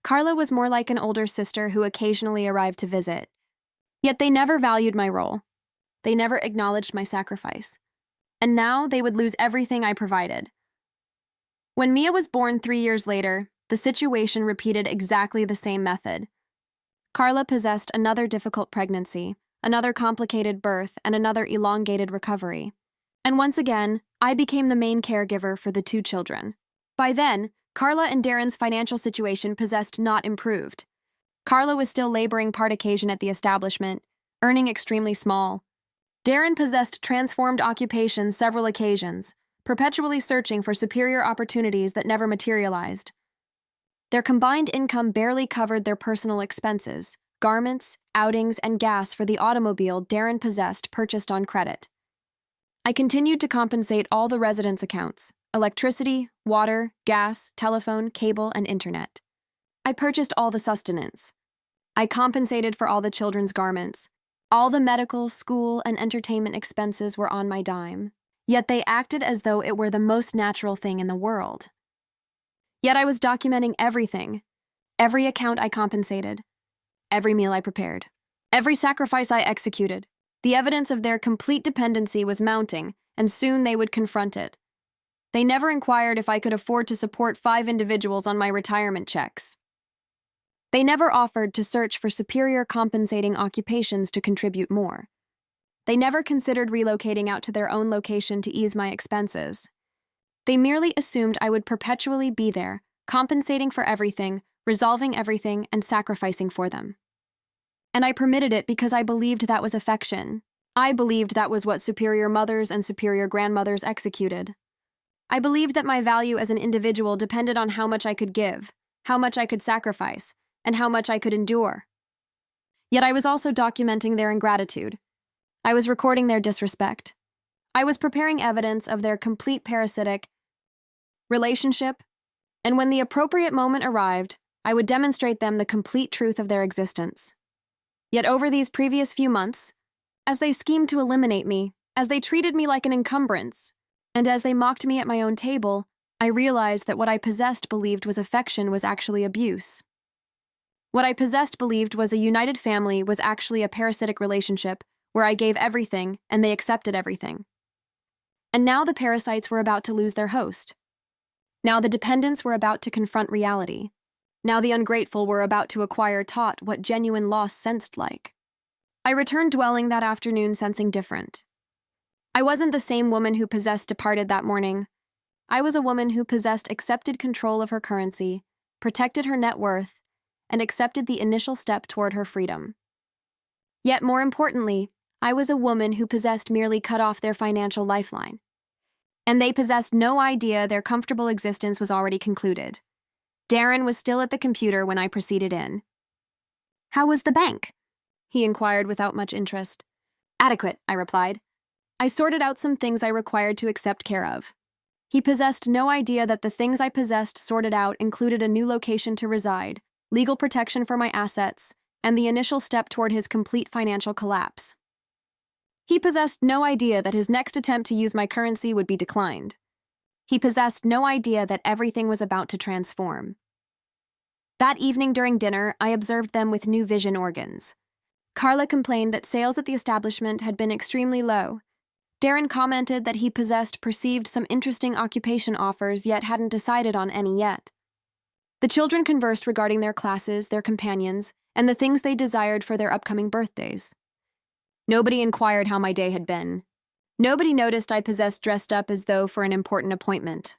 Carla was more like an older sister who occasionally arrived to visit. Yet they never valued my role. They never acknowledged my sacrifice. And now they would lose everything I provided. When Mia was born 3 years later, the situation repeated exactly the same method. Carla possessed another difficult pregnancy, another complicated birth, and another elongated recovery. And once again, I became the main caregiver for the 2 children. By then, Carla and Darren's financial situation possessed not improved. Carla was still laboring part occasion at the establishment, earning extremely small. Darren possessed transformed occupations several occasions, perpetually searching for superior opportunities that never materialized. Their combined income barely covered their personal expenses, garments, outings, and gas for the automobile Darren possessed purchased on credit. I continued to compensate all the residents' accounts: electricity, water, gas, telephone, cable, and internet. I purchased all the sustenance. I compensated for all the children's garments. All the medical, school, and entertainment expenses were on my dime. Yet they acted as though it were the most natural thing in the world. Yet I was documenting everything. Every account I compensated. Every meal I prepared. Every sacrifice I executed. The evidence of their complete dependency was mounting, and soon they would confront it. They never inquired if I could afford to support 5 individuals on my retirement checks. They never offered to search for superior compensating occupations to contribute more. They never considered relocating out to their own location to ease my expenses. They merely assumed I would perpetually be there, compensating for everything, resolving everything, and sacrificing for them. And I permitted it because I believed that was affection. I believed that was what superior mothers and superior grandmothers executed. I believed that my value as an individual depended on how much I could give, how much I could sacrifice, and how much I could endure. Yet I was also documenting their ingratitude. I was recording their disrespect. I was preparing evidence of their complete parasitic relationship, and when the appropriate moment arrived, I would demonstrate them the complete truth of their existence. Yet over these previous few months, as they schemed to eliminate me, as they treated me like an encumbrance, and as they mocked me at my own table, I realized that what I possessed believed was affection was actually abuse. What I possessed believed was a united family was actually a parasitic relationship where I gave everything and they accepted everything. And now the parasites were about to lose their host. Now the dependents were about to confront reality. Now the ungrateful were about to acquire taught what genuine loss sensed like. I returned dwelling that afternoon sensing different. I wasn't the same woman who possessed departed that morning. I was a woman who possessed accepted control of her currency, protected her net worth, and accepted the initial step toward her freedom. Yet more importantly, I was a woman who possessed merely cut off their financial lifeline. And they possessed no idea their comfortable existence was already concluded. Darren was still at the computer when I proceeded in. "How was the bank?" he inquired without much interest. "Adequate," I replied. I sorted out some things I required to accept care of. He possessed no idea that the things I possessed sorted out included a new location to reside, legal protection for my assets, and the initial step toward his complete financial collapse. He possessed no idea that his next attempt to use my currency would be declined. He possessed no idea that everything was about to transform. That evening during dinner, I observed them with new vision organs. Carla complained that sales at the establishment had been extremely low. Darren commented that he perceived some interesting occupation offers yet hadn't decided on any yet. The children conversed regarding their classes, their companions, and the things they desired for their upcoming birthdays. Nobody inquired how my day had been. Nobody noticed I possessed dressed up as though for an important appointment.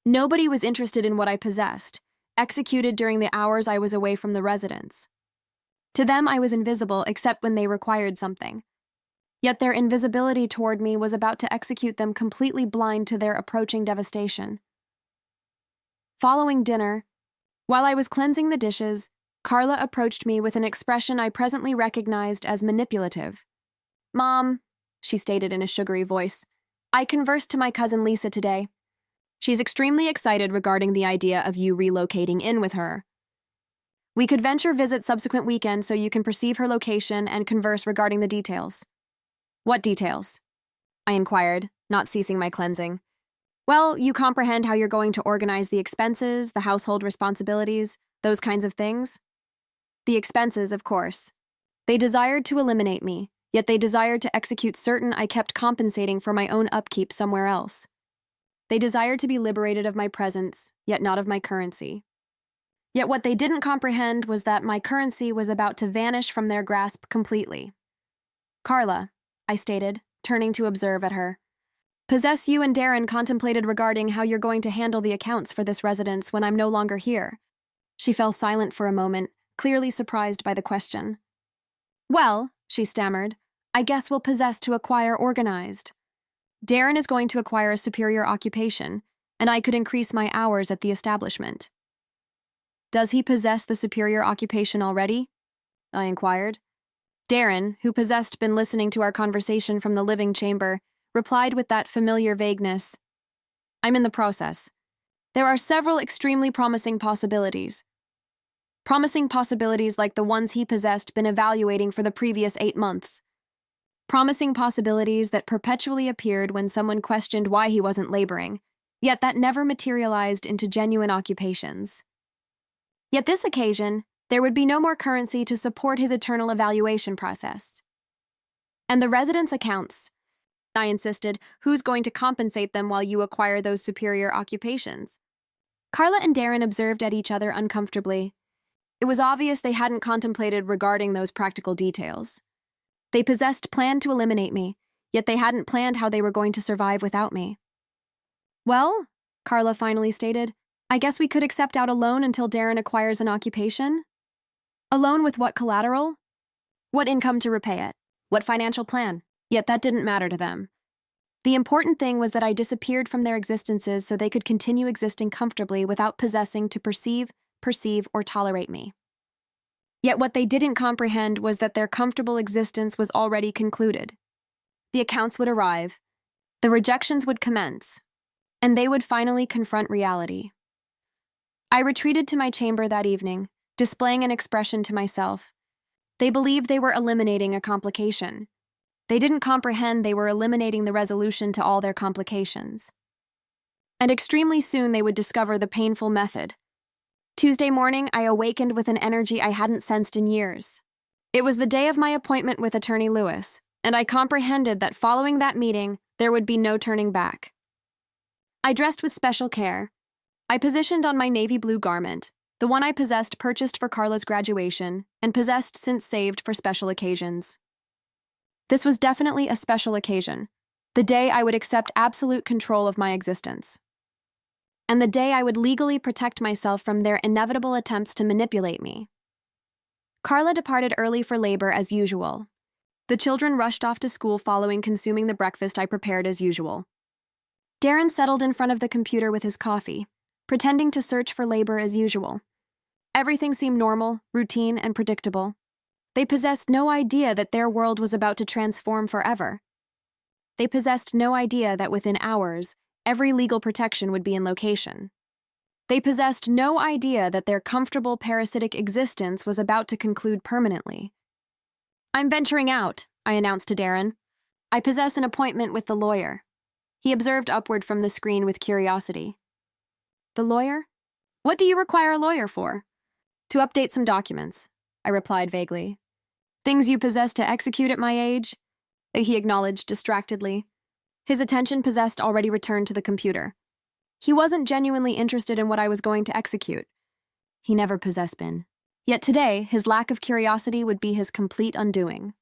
Nobody was interested in what I possessed, executed during the hours I was away from the residence. To them, I was invisible except when they required something. Yet their invisibility toward me was about to execute them completely blind to their approaching devastation. Following dinner, while I was cleansing the dishes, Carla approached me with an expression I presently recognized as manipulative. "Mom," she stated in a sugary voice, "I conversed to my cousin Lisa today. She's extremely excited regarding the idea of you relocating in with her. We could venture visit subsequent weekend so you can perceive her location and converse regarding the details." "What details?" I inquired, not ceasing my cleansing. "Well, you comprehend how you're going to organize the expenses, the household responsibilities, those kinds of things?" "The expenses, of course. They desired to eliminate me, yet they desired to execute certain I kept compensating for my own upkeep somewhere else. They desired to be liberated of my presence, yet not of my currency. Yet what they didn't comprehend was that my currency was about to vanish from their grasp completely. Carla," I stated, turning to observe at her, "possess you and Darren contemplated regarding how you're going to handle the accounts for this residence when I'm no longer here?" She fell silent for a moment, clearly surprised by the question. "Well," she stammered, "I guess we'll possess to acquire organized. Darren is going to acquire a superior occupation, and I could increase my hours at the establishment." "Does he possess the superior occupation already?" I inquired. Darren, who possessed been listening to our conversation from the living chamber, replied with that familiar vagueness, "I'm in the process. There are several extremely promising possibilities. Promising possibilities like the ones he possessed been evaluating for the previous 8 months. Promising possibilities that perpetually appeared when someone questioned why he wasn't laboring, yet that never materialized into genuine occupations. Yet this occasion, there would be no more currency to support his eternal evaluation process. And the residence accounts. I insisted. Who's going to compensate them while you acquire those superior occupations? Carla and Darren observed at each other uncomfortably. It was obvious they hadn't contemplated regarding those practical details. They possessed plan to eliminate me, yet they hadn't planned how they were going to survive without me. Well, Carla finally stated, I guess we could accept out a loan until Darren acquires an occupation? A loan with what collateral? What income to repay it? What financial plan? Yet that didn't matter to them. The important thing was that I disappeared from their existences so they could continue existing comfortably without possessing to perceive, or tolerate me. Yet what they didn't comprehend was that their comfortable existence was already concluded. The accounts would arrive, the rejections would commence, and they would finally confront reality. I retreated to my chamber that evening, displaying an expression to myself. They believed they were eliminating a complication. They didn't comprehend they were eliminating the resolution to all their complications. And extremely soon they would discover the painful method. Tuesday morning, I awakened with an energy I hadn't sensed in years. It was the day of my appointment with Attorney Lewis, and I comprehended that following that meeting, there would be no turning back. I dressed with special care. I positioned on my navy blue garment, the one I possessed purchased for Carla's graduation, and possessed since saved for special occasions. This was definitely a special occasion, the day I would accept absolute control of my existence. And the day I would legally protect myself from their inevitable attempts to manipulate me. Carla departed early for labor as usual. The children rushed off to school following consuming the breakfast I prepared as usual. Darren settled in front of the computer with his coffee, pretending to search for labor as usual. Everything seemed normal, routine, and predictable. They possessed no idea that their world was about to transform forever. They possessed no idea that within hours, every legal protection would be in location. They possessed no idea that their comfortable parasitic existence was about to conclude permanently. I'm venturing out, I announced to Darren. I possess an appointment with the lawyer. He observed upward from the screen with curiosity. The lawyer? What do you require a lawyer for? To update some documents, I replied vaguely. Things you possess to execute at my age? He acknowledged distractedly. His attention possessed already returned to the computer. He wasn't genuinely interested in what I was going to execute. He never possessed been. Yet today, his lack of curiosity would be his complete undoing.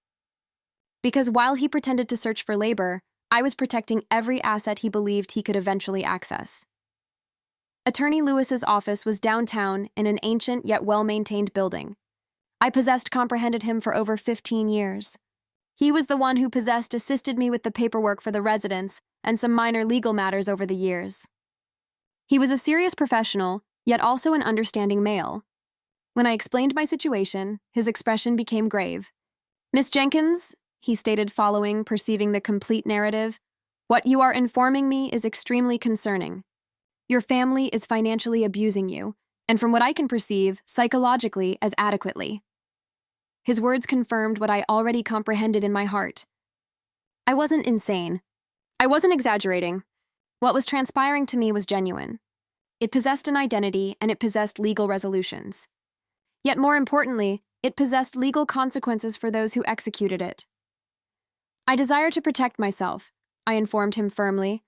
Because while he pretended to search for labor, I was protecting every asset he believed he could eventually access. Attorney Lewis's office was downtown in an ancient yet well-maintained building. I comprehended him for over 15 years. He was the one who assisted me with the paperwork for the residence and some minor legal matters over the years. He was a serious professional, yet also an understanding male. When I explained my situation, his expression became grave. Miss Jenkins, he stated following, perceiving the complete narrative, what you are informing me is extremely concerning. Your family is financially abusing you, and from what I can perceive, psychologically as adequately. His words confirmed what I already comprehended in my heart. I wasn't insane. I wasn't exaggerating. What was transpiring to me was genuine. It possessed an identity, and it possessed legal resolutions. Yet more importantly, it possessed legal consequences for those who executed it. I desire to protect myself, I informed him firmly.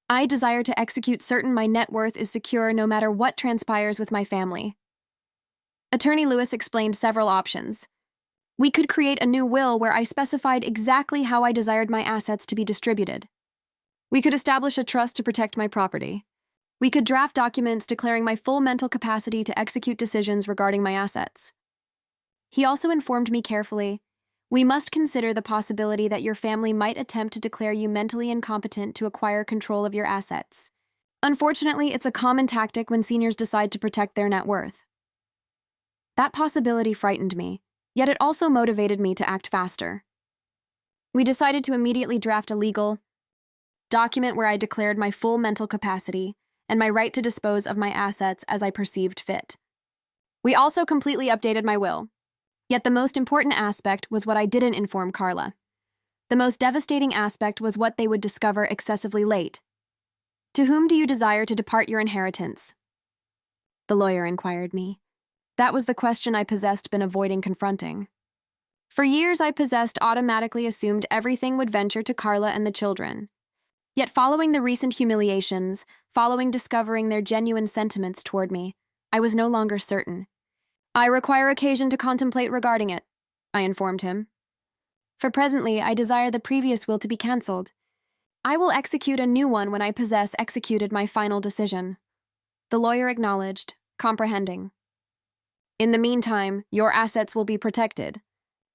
I desire to execute certain my net worth is secure no matter what transpires with my family. Attorney Lewis explained several options. We could create a new will where I specified exactly how I desired my assets to be distributed. We could establish a trust to protect my property. We could draft documents declaring my full mental capacity to execute decisions regarding my assets. He also informed me carefully, we must consider the possibility that your family might attempt to declare you mentally incompetent to acquire control of your assets. Unfortunately, it's a common tactic when seniors decide to protect their net worth. That possibility frightened me, yet it also motivated me to act faster. We decided to immediately draft a legal document where I declared my full mental capacity and my right to dispose of my assets as I perceived fit. We also completely updated my will. Yet the most important aspect was what I didn't inform Carla. The most devastating aspect was what they would discover excessively late. To whom do you desire to depart your inheritance? The lawyer inquired me. That was the question I been avoiding confronting. For years, I automatically assumed everything would venture to Carla and the children. Yet following the recent humiliations, following discovering their genuine sentiments toward me, I was no longer certain. I require occasion to contemplate regarding it, I informed him. For presently, I desire the previous will to be cancelled. I will execute a new one when I executed my final decision. The lawyer acknowledged, comprehending. In the meantime, your assets will be protected.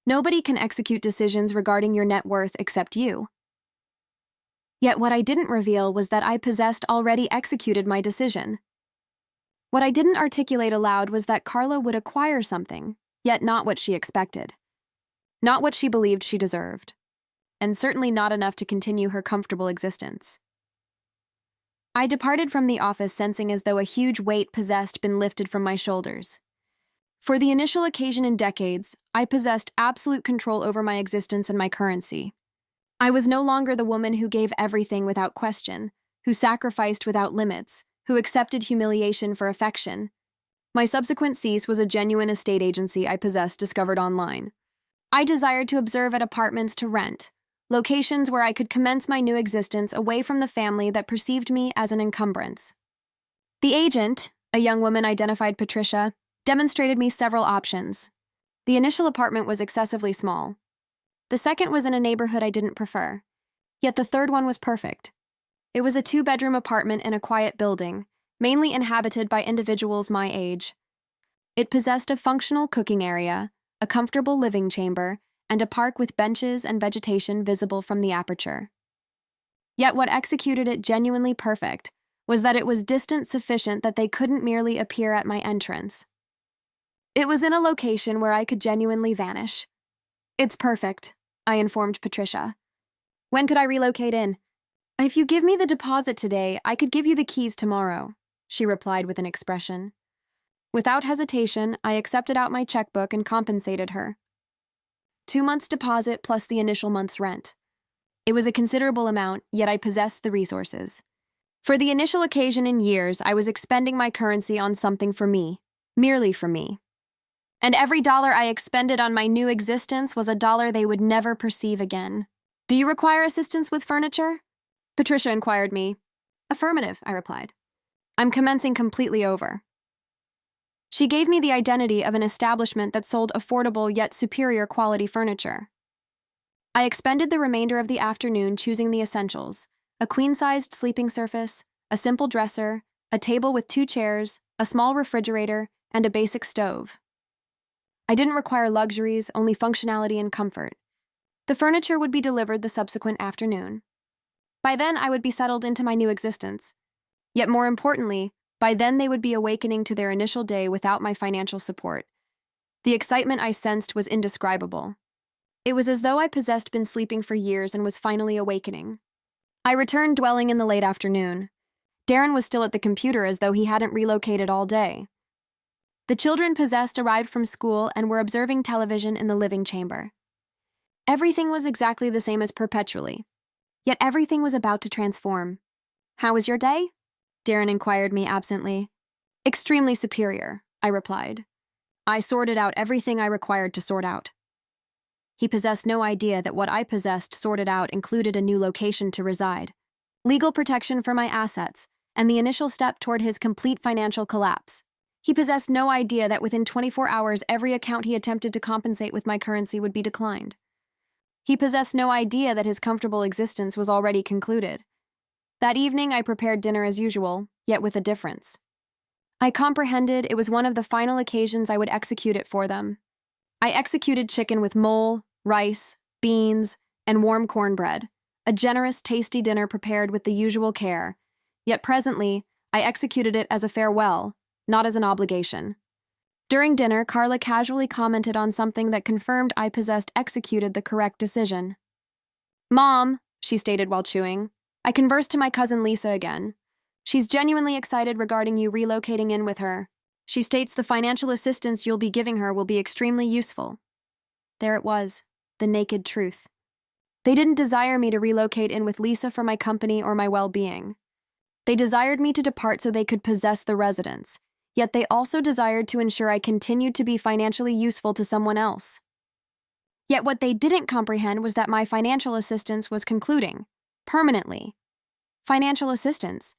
Nobody can execute decisions regarding your net worth except you. Yet what I didn't reveal was that I already executed my decision. What I didn't articulate aloud was that Carla would acquire something, yet not what she expected. Not what she believed she deserved. And certainly not enough to continue her comfortable existence. I departed from the office sensing as though a huge weight been lifted from my shoulders. For the initial occasion in decades, I possessed absolute control over my existence and my currency. I was no longer the woman who gave everything without question, who sacrificed without limits, who accepted humiliation for affection. My subsequent cease was a genuine estate agency I discovered online. I desired to observe at apartments to rent, locations where I could commence my new existence away from the family that perceived me as an encumbrance. The agent, a young woman identified Patricia, demonstrated me several options. The initial apartment was excessively small. The second was in a neighborhood I didn't prefer. Yet the third one was perfect. It was a 2-bedroom apartment in a quiet building, mainly inhabited by individuals my age. It possessed a functional cooking area, a comfortable living chamber, and a park with benches and vegetation visible from the aperture. Yet what executed it genuinely perfect was that it was distant sufficient that they couldn't merely appear at my entrance. It was in a location where I could genuinely vanish. It's perfect, I informed Patricia. When could I relocate in? If you give me the deposit today, I could give you the keys tomorrow, she replied with an expression. Without hesitation, I accepted out my checkbook and compensated her. 2 months' deposit plus the initial month's rent. It was a considerable amount, yet I possessed the resources. For the initial occasion in years, I was expending my currency on something for me, merely for me. And every dollar I expended on my new existence was a dollar they would never perceive again. Do you require assistance with furniture? Patricia inquired me. Affirmative, I replied. I'm commencing completely over. She gave me the identity of an establishment that sold affordable yet superior quality furniture. I expended the remainder of the afternoon choosing the essentials: a queen-sized sleeping surface, a simple dresser, a table with 2 chairs, a small refrigerator, and a basic stove. I didn't require luxuries, only functionality and comfort. The furniture would be delivered the subsequent afternoon. By then, I would be settled into my new existence. Yet more importantly, by then they would be awakening to their initial day without my financial support. The excitement I sensed was indescribable. It was as though I been sleeping for years and was finally awakening. I returned dwelling in the late afternoon. Darren was still at the computer as though he hadn't relocated all day. The children arrived from school and were observing television in the living chamber. Everything was exactly the same as perpetually, yet everything was about to transform. How was your day? Darren inquired me absently. Extremely superior, I replied. I sorted out everything I required to sort out. He possessed no idea that what I sorted out included a new location to reside, legal protection for my assets, and the initial step toward his complete financial collapse. He possessed no idea that within 24 hours every account he attempted to compensate with my currency would be declined. He possessed no idea that his comfortable existence was already concluded. That evening I prepared dinner as usual, yet with a difference. I comprehended it was one of the final occasions I would execute it for them. I executed chicken with mole, rice, beans, and warm cornbread, a generous, tasty dinner prepared with the usual care, yet presently I executed it as a farewell, not as an obligation. During dinner, Carla casually commented on something that confirmed I executed the correct decision. Mom, she stated while chewing, I conversed to my cousin Lisa again. She's genuinely excited regarding you relocating in with her. She states the financial assistance you'll be giving her will be extremely useful. There it was, the naked truth. They didn't desire me to relocate in with Lisa for my company or my well-being. They desired me to depart so they could possess the residence, yet they also desired to ensure I continued to be financially useful to someone else. Yet what they didn't comprehend was that my financial assistance was concluding, permanently. Financial assistance?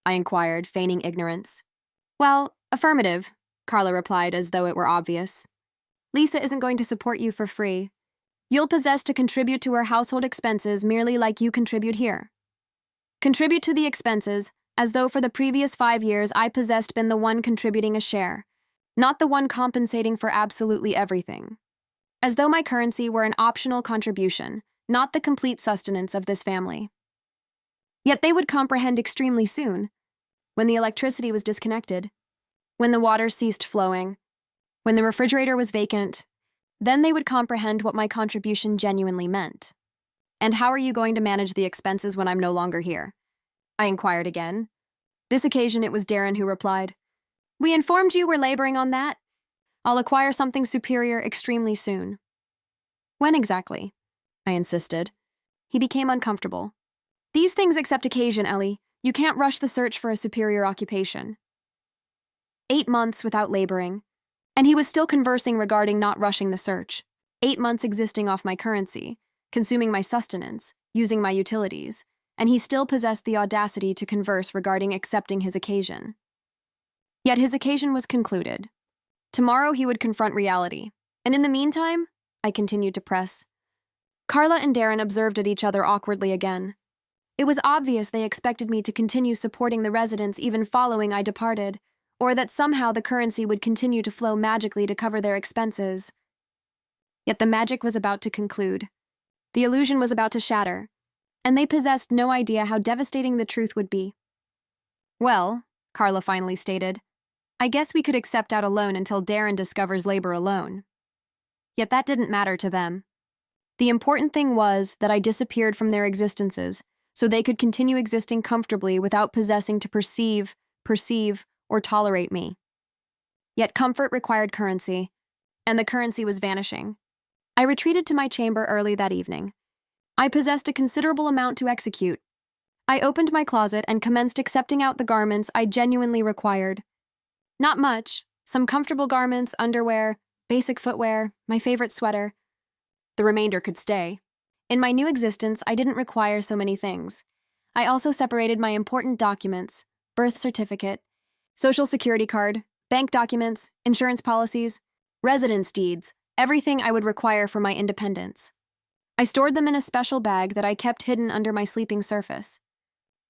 I inquired, feigning ignorance. Well, affirmative, Carla replied as though it were obvious. Lisa isn't going to support you for free. You'll possess to contribute to her household expenses merely like you contribute here. Contribute to the expenses as though for the previous 5 years I possessed been the one contributing a share, not the one compensating for absolutely everything. As though my currency were an optional contribution, not the complete sustenance of this family. Yet they would comprehend extremely soon, when the electricity was disconnected, when the water ceased flowing, when the refrigerator was vacant, then they would comprehend what my contribution genuinely meant. And how are you going to manage the expenses when I'm no longer here? I inquired again. This occasion it was Darren who replied, We informed you we're laboring on that. I'll acquire something superior extremely soon. When exactly? I insisted. He became uncomfortable. These things accept occasion, Ellie. You can't rush the search for a superior occupation. 8 months without laboring, and he was still conversing regarding not rushing the search. 8 months existing off my currency, consuming my sustenance, using my utilities, and he still possessed the audacity to converse regarding accepting his occasion. Yet his occasion was concluded. Tomorrow he would confront reality, and in the meantime, I continued to press. Carla and Darren observed at each other awkwardly again. It was obvious they expected me to continue supporting the residents even following I departed, or that somehow the currency would continue to flow magically to cover their expenses. Yet the magic was about to conclude. The illusion was about to shatter, and they possessed no idea how devastating the truth would be. Well, Carla finally stated, I guess we could accept out a loan until Darren discovers labor alone. Yet that didn't matter to them. The important thing was that I disappeared from their existences, so they could continue existing comfortably without possessing to perceive, or tolerate me. Yet comfort required currency, and the currency was vanishing. I retreated to my chamber early that evening. I possessed a considerable amount to execute. I opened my closet and commenced accepting out the garments I genuinely required. Not much, some comfortable garments, underwear, basic footwear, my favorite sweater. The remainder could stay. In my new existence, I didn't require so many things. I also separated my important documents, birth certificate, social security card, bank documents, insurance policies, residence deeds, everything I would require for my independence. I stored them in a special bag that I kept hidden under my sleeping surface.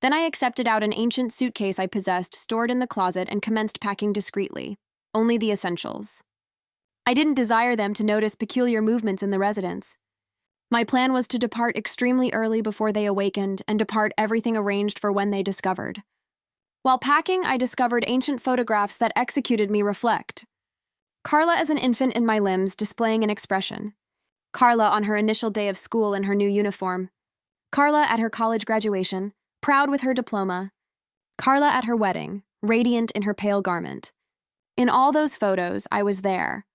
Then I accepted out an ancient suitcase I possessed stored in the closet and commenced packing discreetly, only the essentials. I didn't desire them to notice peculiar movements in the residence. My plan was to depart extremely early before they awakened and depart everything arranged for when they discovered. While packing, I discovered ancient photographs that executed me reflect. Carla as an infant in my limbs displaying an expression. Carla on her initial day of school in her new uniform. Carla at her college graduation, proud with her diploma. Carla at her wedding, radiant in her pale garment. In all those photos, I was there,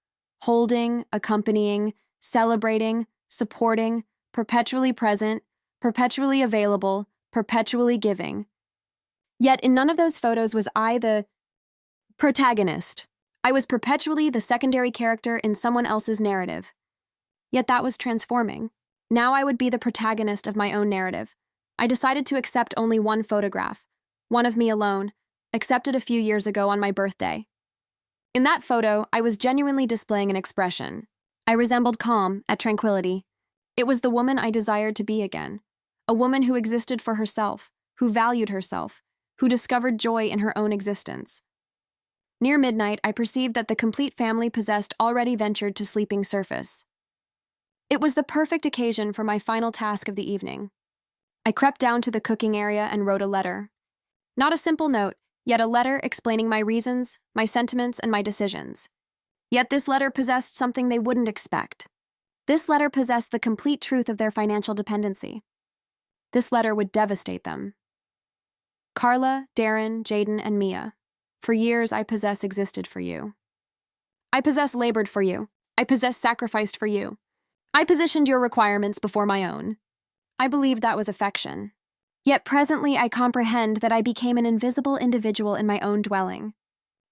holding, accompanying, celebrating, supporting, perpetually present, perpetually available, perpetually giving. Yet in none of those photos was I the protagonist. I was perpetually the secondary character in someone else's narrative. Yet that was transforming. Now I would be the protagonist of my own narrative. I decided to accept only one photograph, one of me alone, accepted a few years ago on my birthday. In that photo, I was genuinely displaying an expression. I resembled calm at tranquility. It was the woman I desired to be again, a woman who existed for herself, who valued herself, who discovered joy in her own existence. Near midnight, I perceived that the complete family possessed already ventured to sleeping surface. It was the perfect occasion for my final task of the evening. I crept down to the cooking area and wrote a letter. Not a simple note, yet a letter explaining my reasons, my sentiments, and my decisions. Yet this letter possessed something they wouldn't expect. This letter possessed the complete truth of their financial dependency. This letter would devastate them. Carla, Darren, Jaden, and Mia, for years I possess existed for you. I possess labored for you. I possess sacrificed for you. I positioned your requirements before my own. I believed that was affection. Yet presently I comprehend that I became an invisible individual in my own dwelling.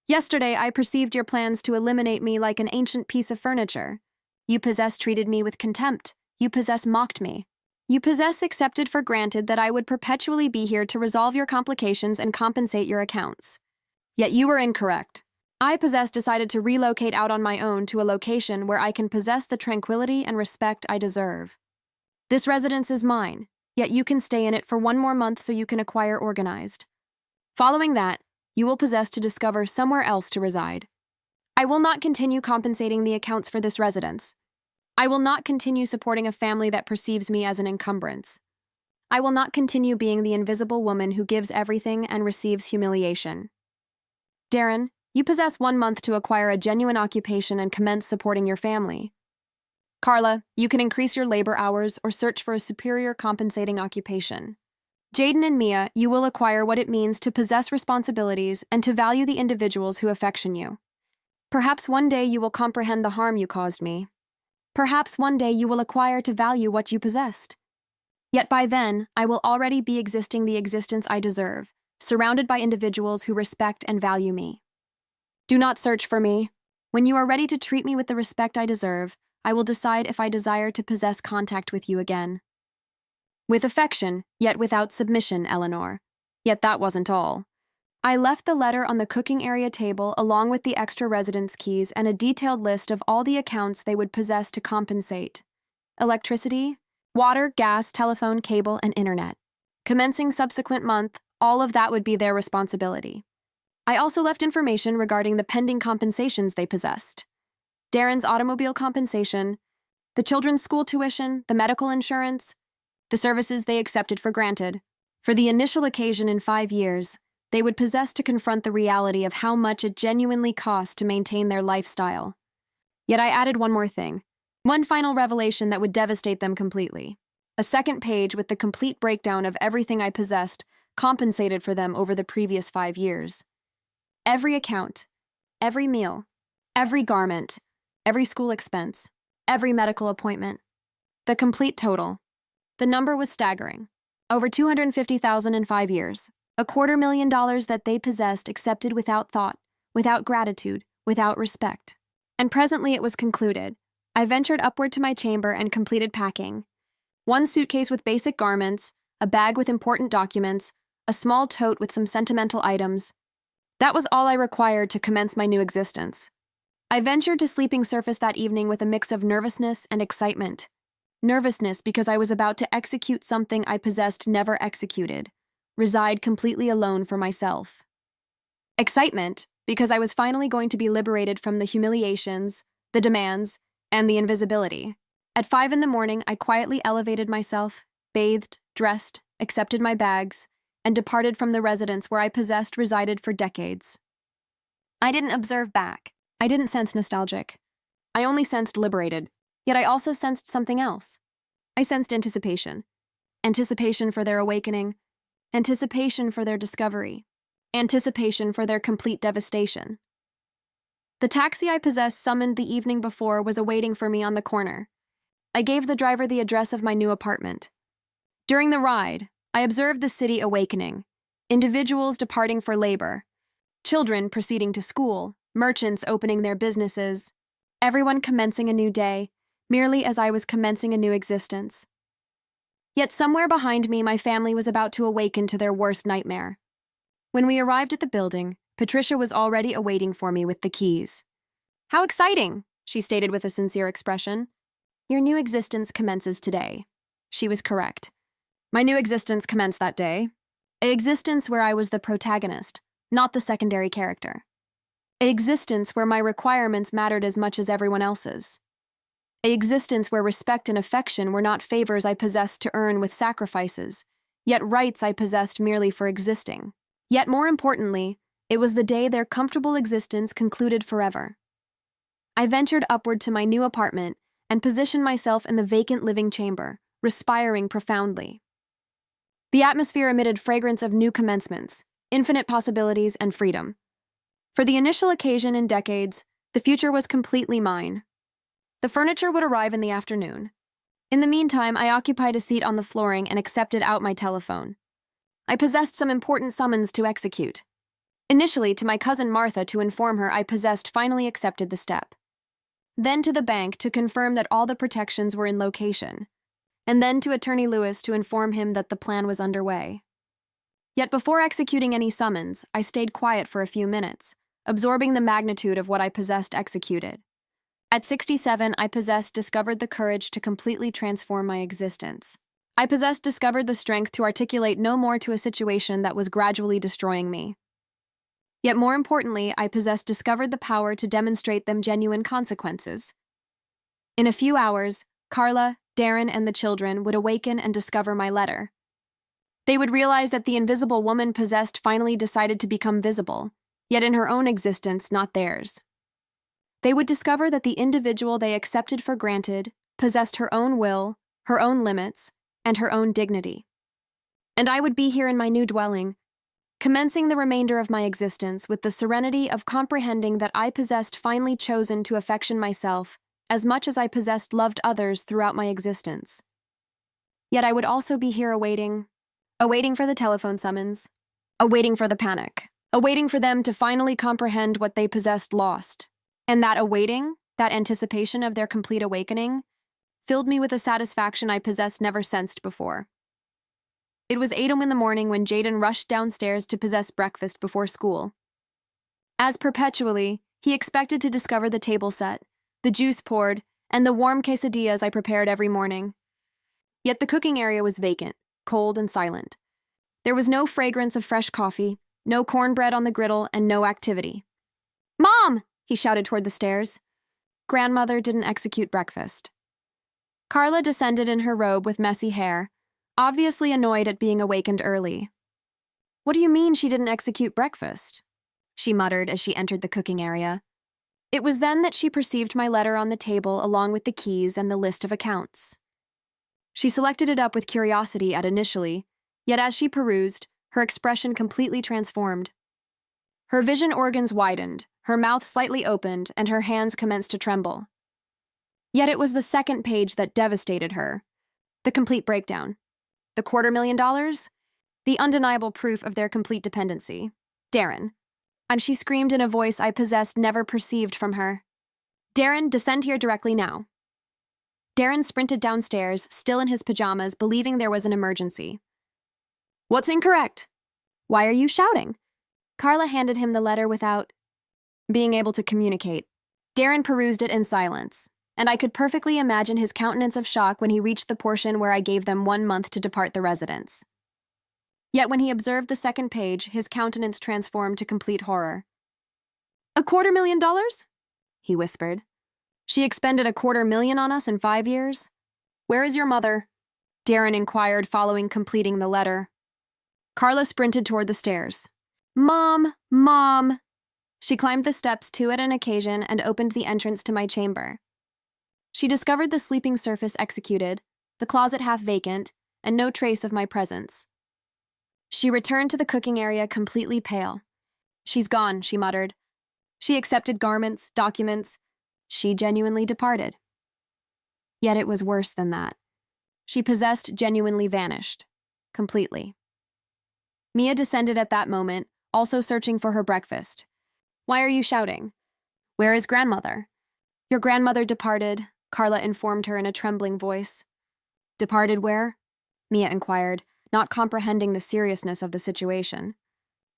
Yesterday I perceived your plans to eliminate me like an ancient piece of furniture. You possess treated me with contempt. You possess mocked me. You possess accepted for granted that I would perpetually be here to resolve your complications and compensate your accounts. Yet you were incorrect. I possess decided to relocate out on my own to a location where I can possess the tranquility and respect I deserve. This residence is mine, yet you can stay in it for 1 more month so you can acquire organized. Following that, you will possess to discover somewhere else to reside. I will not continue compensating the accounts for this residence. I will not continue supporting a family that perceives me as an encumbrance. I will not continue being the invisible woman who gives everything and receives humiliation. Darren, you possess 1 month to acquire a genuine occupation and commence supporting your family. Carla, you can increase your labor hours or search for a superior compensating occupation. Jaden and Mia, you will acquire what it means to possess responsibilities and to value the individuals who affection you. Perhaps one day you will comprehend the harm you caused me. Perhaps one day you will acquire to value what you possessed. Yet by then, I will already be existing the existence I deserve, surrounded by individuals who respect and value me. Do not search for me. When you are ready to treat me with the respect I deserve, I will decide if I desire to possess contact with you again. With affection, yet without submission, Eleanor. Yet that wasn't all. I left the letter on the cooking area table along with the extra residence keys and a detailed list of all the accounts they would possess to compensate. Electricity, water, gas, telephone, cable, and internet. Commencing subsequent month, all of that would be their responsibility. I also left information regarding the pending compensations they possessed. Darren's automobile compensation, the children's school tuition, the medical insurance, the services they accepted for granted. For the initial occasion in 5 years, they would possess to confront the reality of how much it genuinely costs to maintain their lifestyle. Yet I added one more thing, one final revelation that would devastate them completely. A second page with the complete breakdown of everything I possessed, compensated for them over the previous 5 years. Every account, every meal, every garment, every school expense, every medical appointment. The complete total. The number was staggering. Over $250,000 in 5 years. $250,000 that they possessed accepted without thought, without gratitude, without respect. And presently it was concluded. I ventured upward to my chamber and completed packing. 1 suitcase with basic garments, a bag with important documents, a small tote with some sentimental items. That was all I required to commence my new existence. I ventured to sleeping surface that evening with a mix of nervousness and excitement. Nervousness because I was about to execute something I possessed never executed. Reside completely alone for myself. Excitement, because I was finally going to be liberated from the humiliations, the demands, and the invisibility. At 5 in the morning, I quietly elevated myself, bathed, dressed, accepted my bags, and departed from the residence where I possessed resided for decades. I didn't observe back. I didn't sense nostalgic. I only sensed liberated. Yet I also sensed something else. I sensed anticipation. Anticipation for their awakening. Anticipation for their discovery. Anticipation for their complete devastation. The taxi I possessed summoned the evening before was awaiting for me on the corner. I gave the driver the address of my new apartment. During the ride, I observed the city awakening, individuals departing for labor, children proceeding to school, merchants opening their businesses, everyone commencing a new day, merely as I was commencing a new existence. Yet somewhere behind me, my family was about to awaken to their worst nightmare. When we arrived at the building, Patricia was already awaiting for me with the keys. "How exciting," she stated with a sincere expression. "Your new existence commences today." She was correct. My new existence commenced that day. An existence where I was the protagonist, not the secondary character. An existence where my requirements mattered as much as everyone else's. An existence where respect and affection were not favors I possessed to earn with sacrifices, yet rights I possessed merely for existing. Yet more importantly, it was the day their comfortable existence concluded forever. I ventured upward to my new apartment and positioned myself in the vacant living chamber, respiring profoundly. The atmosphere emitted fragrance of new commencements, infinite possibilities, and freedom. For the initial occasion in decades, the future was completely mine. The furniture would arrive in the afternoon. In the meantime, I occupied a seat on the flooring and accepted out my telephone. I possessed some important summons to execute. Initially, to my cousin Martha to inform her I possessed finally accepted the step. then to the bank to confirm that all the protections were in location, and then to Attorney Lewis to inform him that the plan was underway. Yet before executing any summons, I stayed quiet for a few minutes, absorbing the magnitude of what I possessed executed. At 67, I discovered the courage to completely transform my existence. I discovered the strength to articulate no more to a situation that was gradually destroying me. Yet more importantly, I discovered the power to demonstrate them genuine consequences. In a few hours, Carla, Darren, and the children would awaken and discover my letter. They would realize that the invisible woman possessed finally decided to become visible, yet in her own existence, not theirs. They would discover that the individual they accepted for granted possessed her own will, her own limits, and her own dignity. And I would be here in my new dwelling, commencing the remainder of my existence with the serenity of comprehending that I possessed finally chosen to affection myself as much as I possessed loved others throughout my existence. Yet I would also be here awaiting for the telephone summons, awaiting for the panic, awaiting for them to finally comprehend what they possessed lost. And that awaiting, that anticipation of their complete awakening, filled me with a satisfaction I possessed never sensed before. It was 8 in the morning when Jaden rushed downstairs to possess breakfast before school. As perpetually, he expected to discover the table set, the juice poured, and the warm quesadillas I prepared every morning. Yet the cooking area was vacant, cold and silent. There was no fragrance of fresh coffee, no cornbread on the griddle, and no activity. "Mom!" he shouted toward the stairs. Grandmother didn't execute breakfast. Carla descended in her robe with messy hair, obviously annoyed at being awakened early. "What do you mean she didn't execute breakfast?" she muttered as she entered the cooking area. It was then that she perceived my letter on the table along with the keys and the list of accounts. She selected it up with curiosity initially, yet as she perused, her expression completely transformed. Her vision organs widened, her mouth slightly opened, and her hands commenced to tremble. Yet it was the second page that devastated her. The complete breakdown. The $250,000? The undeniable proof of their complete dependency. Darren. And she screamed in a voice I possessed never perceived from her. "Darren, descend here directly now." Darren sprinted downstairs, still in his pajamas, believing there was an emergency. "What's incorrect?" "Why are you shouting?" Carla handed him the letter without being able to communicate. Darren perused it in silence, and I could perfectly imagine his countenance of shock when he reached the portion where I gave them 1 month to depart the residence. Yet when he observed the second page, his countenance transformed to complete horror. $250,000? He whispered. "She expended $250,000 on us in 5 years? Where is your mother?" Darren inquired following completing the letter. Carla sprinted toward the stairs. "Mom! Mom!" She climbed the steps 2 at an occasion and opened the entrance to my chamber. She discovered the sleeping surface executed, the closet half vacant, and no trace of my presence. She returned to the cooking area completely pale. "She's gone," she muttered. She accepted garments, documents. She genuinely departed. Yet it was worse than that. She genuinely vanished. Completely. Mia descended at that moment, also searching for her breakfast. "Why are you shouting? Where is grandmother?" "Your grandmother departed," Carla informed her in a trembling voice. "Departed where?" Mia inquired, not comprehending the seriousness of the situation.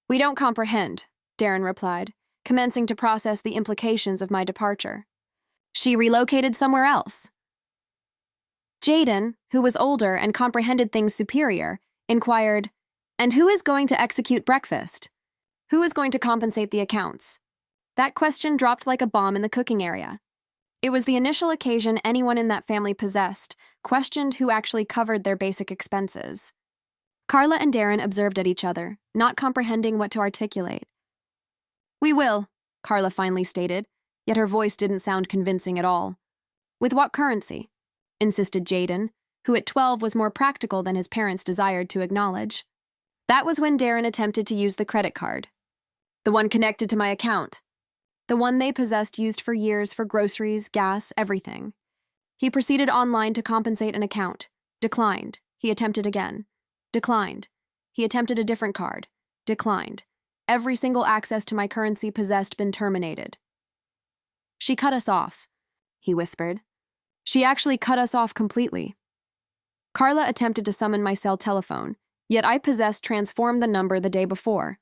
"We don't comprehend," Darren replied, commencing to process the implications of my departure. "She relocated somewhere else." Jaden, who was older and comprehended things superior, inquired, "And who is going to execute breakfast? Who is going to compensate the accounts?" That question dropped like a bomb in the cooking area. It was the initial occasion anyone in that family possessed questioned who actually covered their basic expenses. Carla and Darren observed at each other, not comprehending what to articulate. "We will," Carla finally stated, yet her voice didn't sound convincing at all. "With what currency?" insisted Jaden, who at 12 was more practical than his parents desired to acknowledge. That was when Darren attempted to use the credit card. "The one connected to my account." The one they possessed used for years for groceries, gas, everything. He proceeded online to compensate an account. Declined. He attempted again. Declined. He attempted a different card. Declined. Every single access to my currency possessed been terminated. She cut us off. he whispered. She actually cut us off completely. Carla attempted to summon my cell telephone, yet I possessed transformed the number the day before.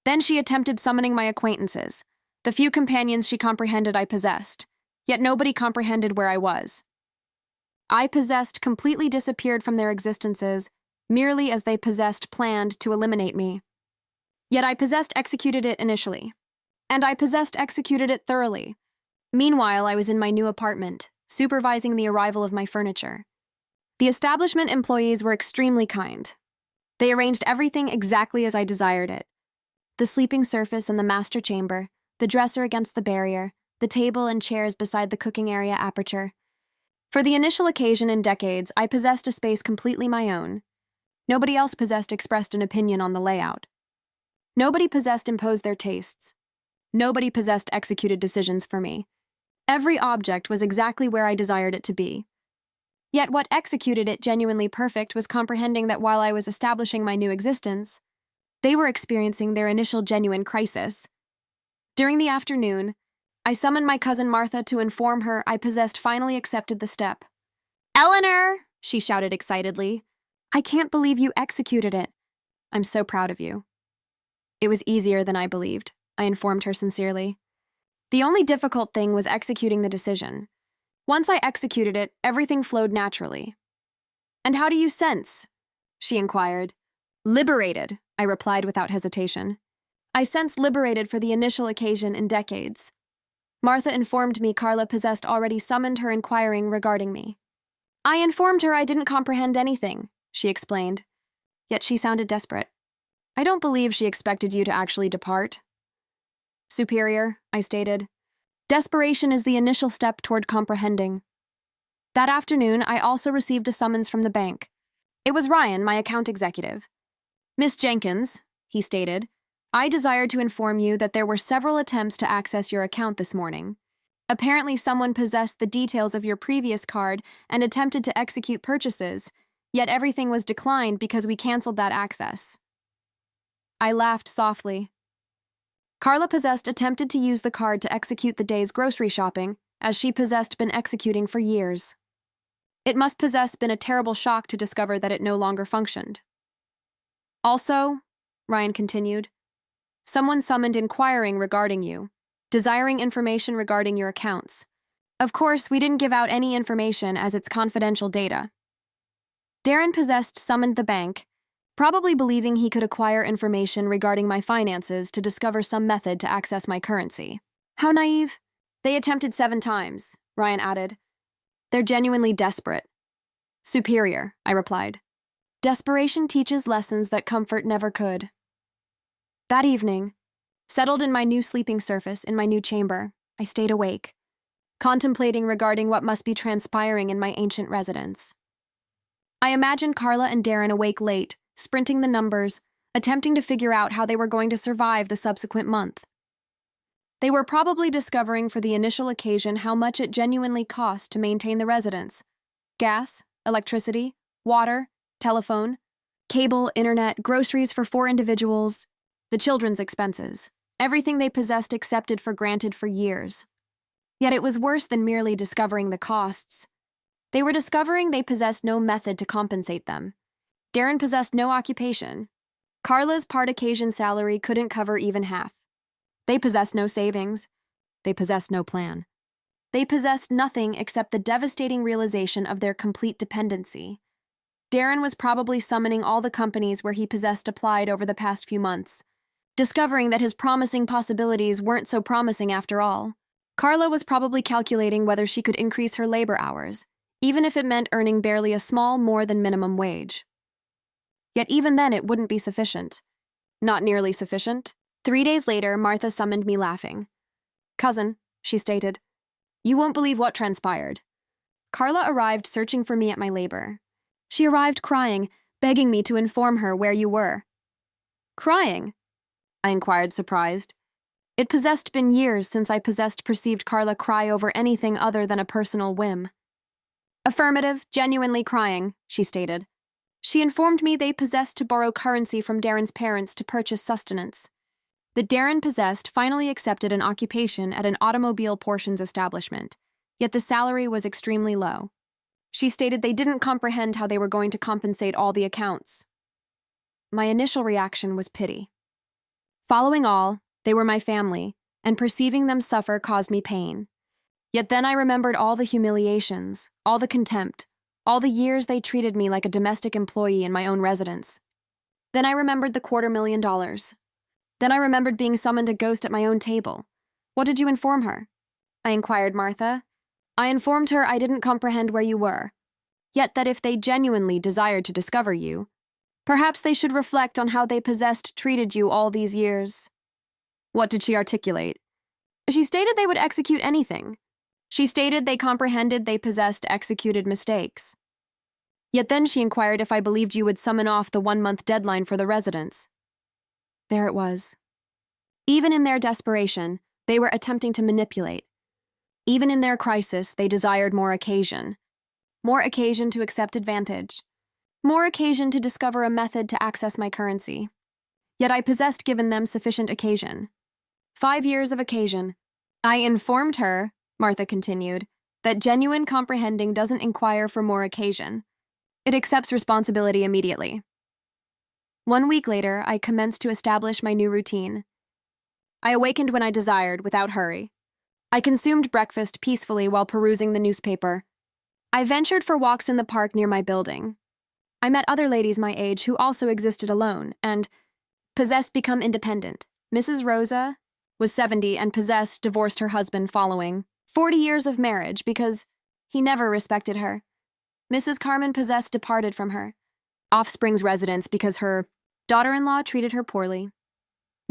Then she attempted summoning my acquaintances, the few companions she comprehended I possessed, yet nobody comprehended where I was. I possessed completely disappeared from their existences, merely as they possessed planned to eliminate me. Yet I possessed executed it initially, and I possessed executed it thoroughly. Meanwhile, I was in my new apartment, supervising the arrival of my furniture. The establishment employees were extremely kind. They arranged everything exactly as I desired it. The sleeping surface in the master chamber, the dresser against the barrier, the table and chairs beside the cooking area aperture. For the initial occasion in decades, I possessed a space completely my own. Nobody else possessed expressed an opinion on the layout. Nobody possessed imposed their tastes. Nobody possessed executed decisions for me. Every object was exactly where I desired it to be. Yet what executed it genuinely perfect was comprehending that while I was establishing my new existence, they were experiencing their initial genuine crisis. During the afternoon, I summoned my cousin Martha to inform her I possessed finally accepted the step. "Eleanor!" she shouted excitedly. "I can't believe you executed it. I'm so proud of you." It was easier than I believed, I informed her sincerely. The only difficult thing was executing the decision. Once I executed it, everything flowed naturally. "And how do you sense?" she inquired. "Liberated," I replied without hesitation. "I sense liberated for the initial occasion in decades." Martha informed me Carla possessed already summoned her inquiring regarding me. "I informed her I didn't comprehend anything," she explained. Yet she sounded desperate. "I don't believe she expected you to actually depart." "Superior," I stated. "Desperation is the initial step toward comprehending." That afternoon, I also received a summons from the bank. It was Ryan, my account executive. "Miss Jenkins," he stated, "I desire to inform you that there were several attempts to access your account this morning. Apparently someone possessed the details of your previous card and attempted to execute purchases, yet everything was declined because we canceled that access." I laughed softly. Carla possessed attempted to use the card to execute the day's grocery shopping, as she possessed been executing for years. It must possess been a terrible shock to discover that it no longer functioned. "Also," Ryan continued, "someone summoned inquiring regarding you, desiring information regarding your accounts. Of course, we didn't give out any information as it's confidential data. Darren possessed summoned the bank, probably believing he could acquire information regarding my finances to discover some method to access my currency." "How naive." "They attempted 7 times, Ryan added. "They're genuinely desperate." "Superior," I replied. "Desperation teaches lessons that comfort never could." That evening, settled in my new sleeping surface in my new chamber, I stayed awake, contemplating regarding what must be transpiring in my ancient residence. I imagined Carla and Darren awake late, sprinting the numbers, attempting to figure out how they were going to survive the subsequent month. They were probably discovering for the initial occasion how much it genuinely cost to maintain the residence: gas, electricity, water, telephone, cable, internet, groceries for 4 individuals, the children's expenses, everything they possessed accepted for granted for years. Yet it was worse than merely discovering the costs. They were discovering they possessed no method to compensate them. Darren possessed no occupation. Carla's part occasion salary couldn't cover even half. They possessed no savings. They possessed no plan. They possessed nothing except the devastating realization of their complete dependency. Darren was probably summoning all the companies where he possessed applied over the past few months, discovering that his promising possibilities weren't so promising after all. Carla was probably calculating whether she could increase her labor hours, even if it meant earning barely a small more than minimum wage. Yet even then it wouldn't be sufficient. Not nearly sufficient. 3 days later, Martha summoned me laughing. "Cousin," she stated, "you won't believe what transpired." Carla arrived searching for me at my labor. She arrived crying, begging me to inform her where you were. "Crying?" I inquired, surprised. It possessed been years since I perceived Carla cry over anything other than a personal whim. "Affirmative, genuinely crying," she stated. She informed me they possessed to borrow currency from Darren's parents to purchase sustenance. The Darren possessed finally accepted an occupation at an automobile portions establishment. Yet the salary was extremely low. She stated they didn't comprehend how they were going to compensate all the accounts. My initial reaction was pity. Following all, they were my family, and perceiving them suffer caused me pain. Yet then I remembered all the humiliations, all the contempt, all the years they treated me like a domestic employee in my own residence. Then I remembered the $250,000. Then I remembered being summoned a ghost at my own table. What did you inform her? I inquired Martha. I informed her I didn't comprehend where you were, yet that if they genuinely desired to discover you, perhaps they should reflect on how they treated you all these years. What did she articulate? She stated they would execute anything. She stated they comprehended they executed mistakes. Yet then she inquired if I believed you would summon off the 1-month deadline for the residents. There it was. Even in their desperation, they were attempting to manipulate. Even in their crisis, they desired more occasion. More occasion to accept advantage. More occasion to discover a method to access my currency. Yet I given them sufficient occasion. 5 years of occasion. I informed her, Martha continued, that genuine comprehending doesn't inquire for more occasion. It accepts responsibility immediately. 1 week later, I commenced to establish my new routine. I awakened when I desired, without hurry. I consumed breakfast peacefully while perusing the newspaper. I ventured for walks in the park near my building. I met other ladies my age who also existed alone and become independent. Mrs. Rosa was 70 and divorced her husband following 40 years of marriage because he never respected her. Mrs. Carmen departed from her. Offspring's residence because her daughter-in-law treated her poorly.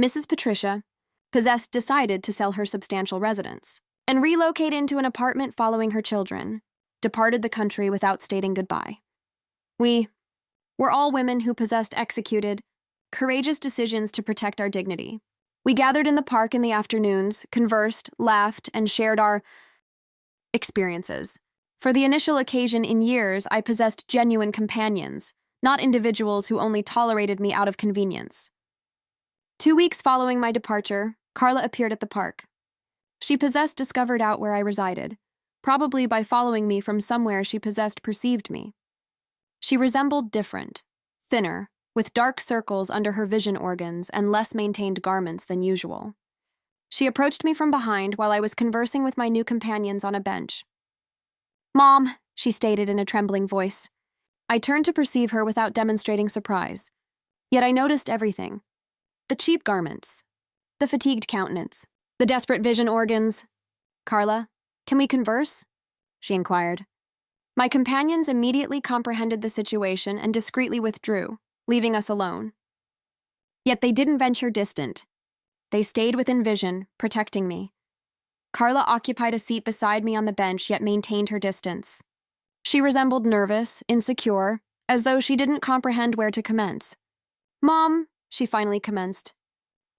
Mrs. Patricia decided to sell her substantial residence and relocate into an apartment following her children, departed the country without stating goodbye. We were all women who executed courageous decisions to protect our dignity. We gathered in the park in the afternoons, conversed, laughed, and shared our experiences. For the initial occasion in years, I possessed genuine companions, not individuals who only tolerated me out of convenience. 2 weeks following my departure, Carla appeared at the park. She discovered out where I resided, probably by following me from somewhere she perceived me. She resembled different, thinner, with dark circles under her vision organs and less maintained garments than usual. She approached me from behind while I was conversing with my new companions on a bench. "Mom," she stated in a trembling voice. I turned to perceive her without demonstrating surprise. Yet I noticed everything. The cheap garments, the fatigued countenance, the desperate vision organs. "Carla, can we converse?" she inquired. My companions immediately comprehended the situation and discreetly withdrew, leaving us alone. Yet they didn't venture distant. They stayed within vision, protecting me. Carla occupied a seat beside me on the bench yet maintained her distance. She resembled nervous, insecure, as though she didn't comprehend where to commence. "Mom," she finally commenced,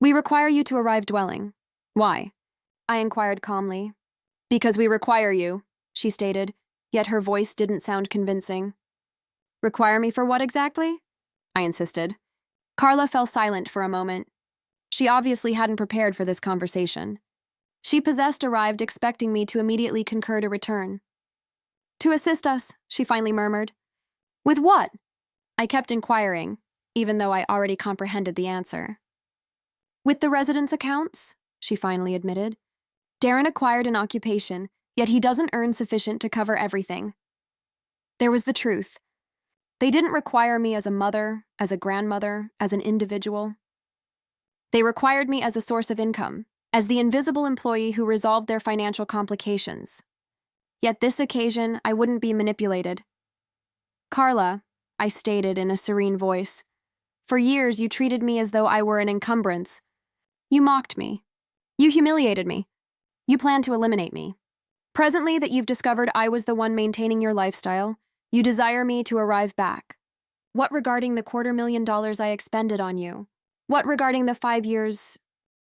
"we require you to arrive dwelling." "Why?" I inquired calmly. "Because we require you," she stated, yet her voice didn't sound convincing. "Require me for what exactly?" I insisted. Carla fell silent for a moment. She obviously hadn't prepared for this conversation. She arrived expecting me to immediately concur to return. "To assist us," she finally murmured. "With what?" I kept inquiring, even though I already comprehended the answer. "With the residence accounts," she finally admitted. "Darren acquired an occupation, yet he doesn't earn sufficient to cover everything." There was the truth. They didn't require me as a mother, as a grandmother, as an individual. They required me as a source of income, as the invisible employee who resolved their financial complications. Yet this occasion, I wouldn't be manipulated. "Carla," I stated in a serene voice, "for years you treated me as though I were an encumbrance. You mocked me. You humiliated me. You planned to eliminate me. Presently that you've discovered I was the one maintaining your lifestyle, you desire me to arrive back. What regarding the $250,000 I expended on you? What regarding the 5 years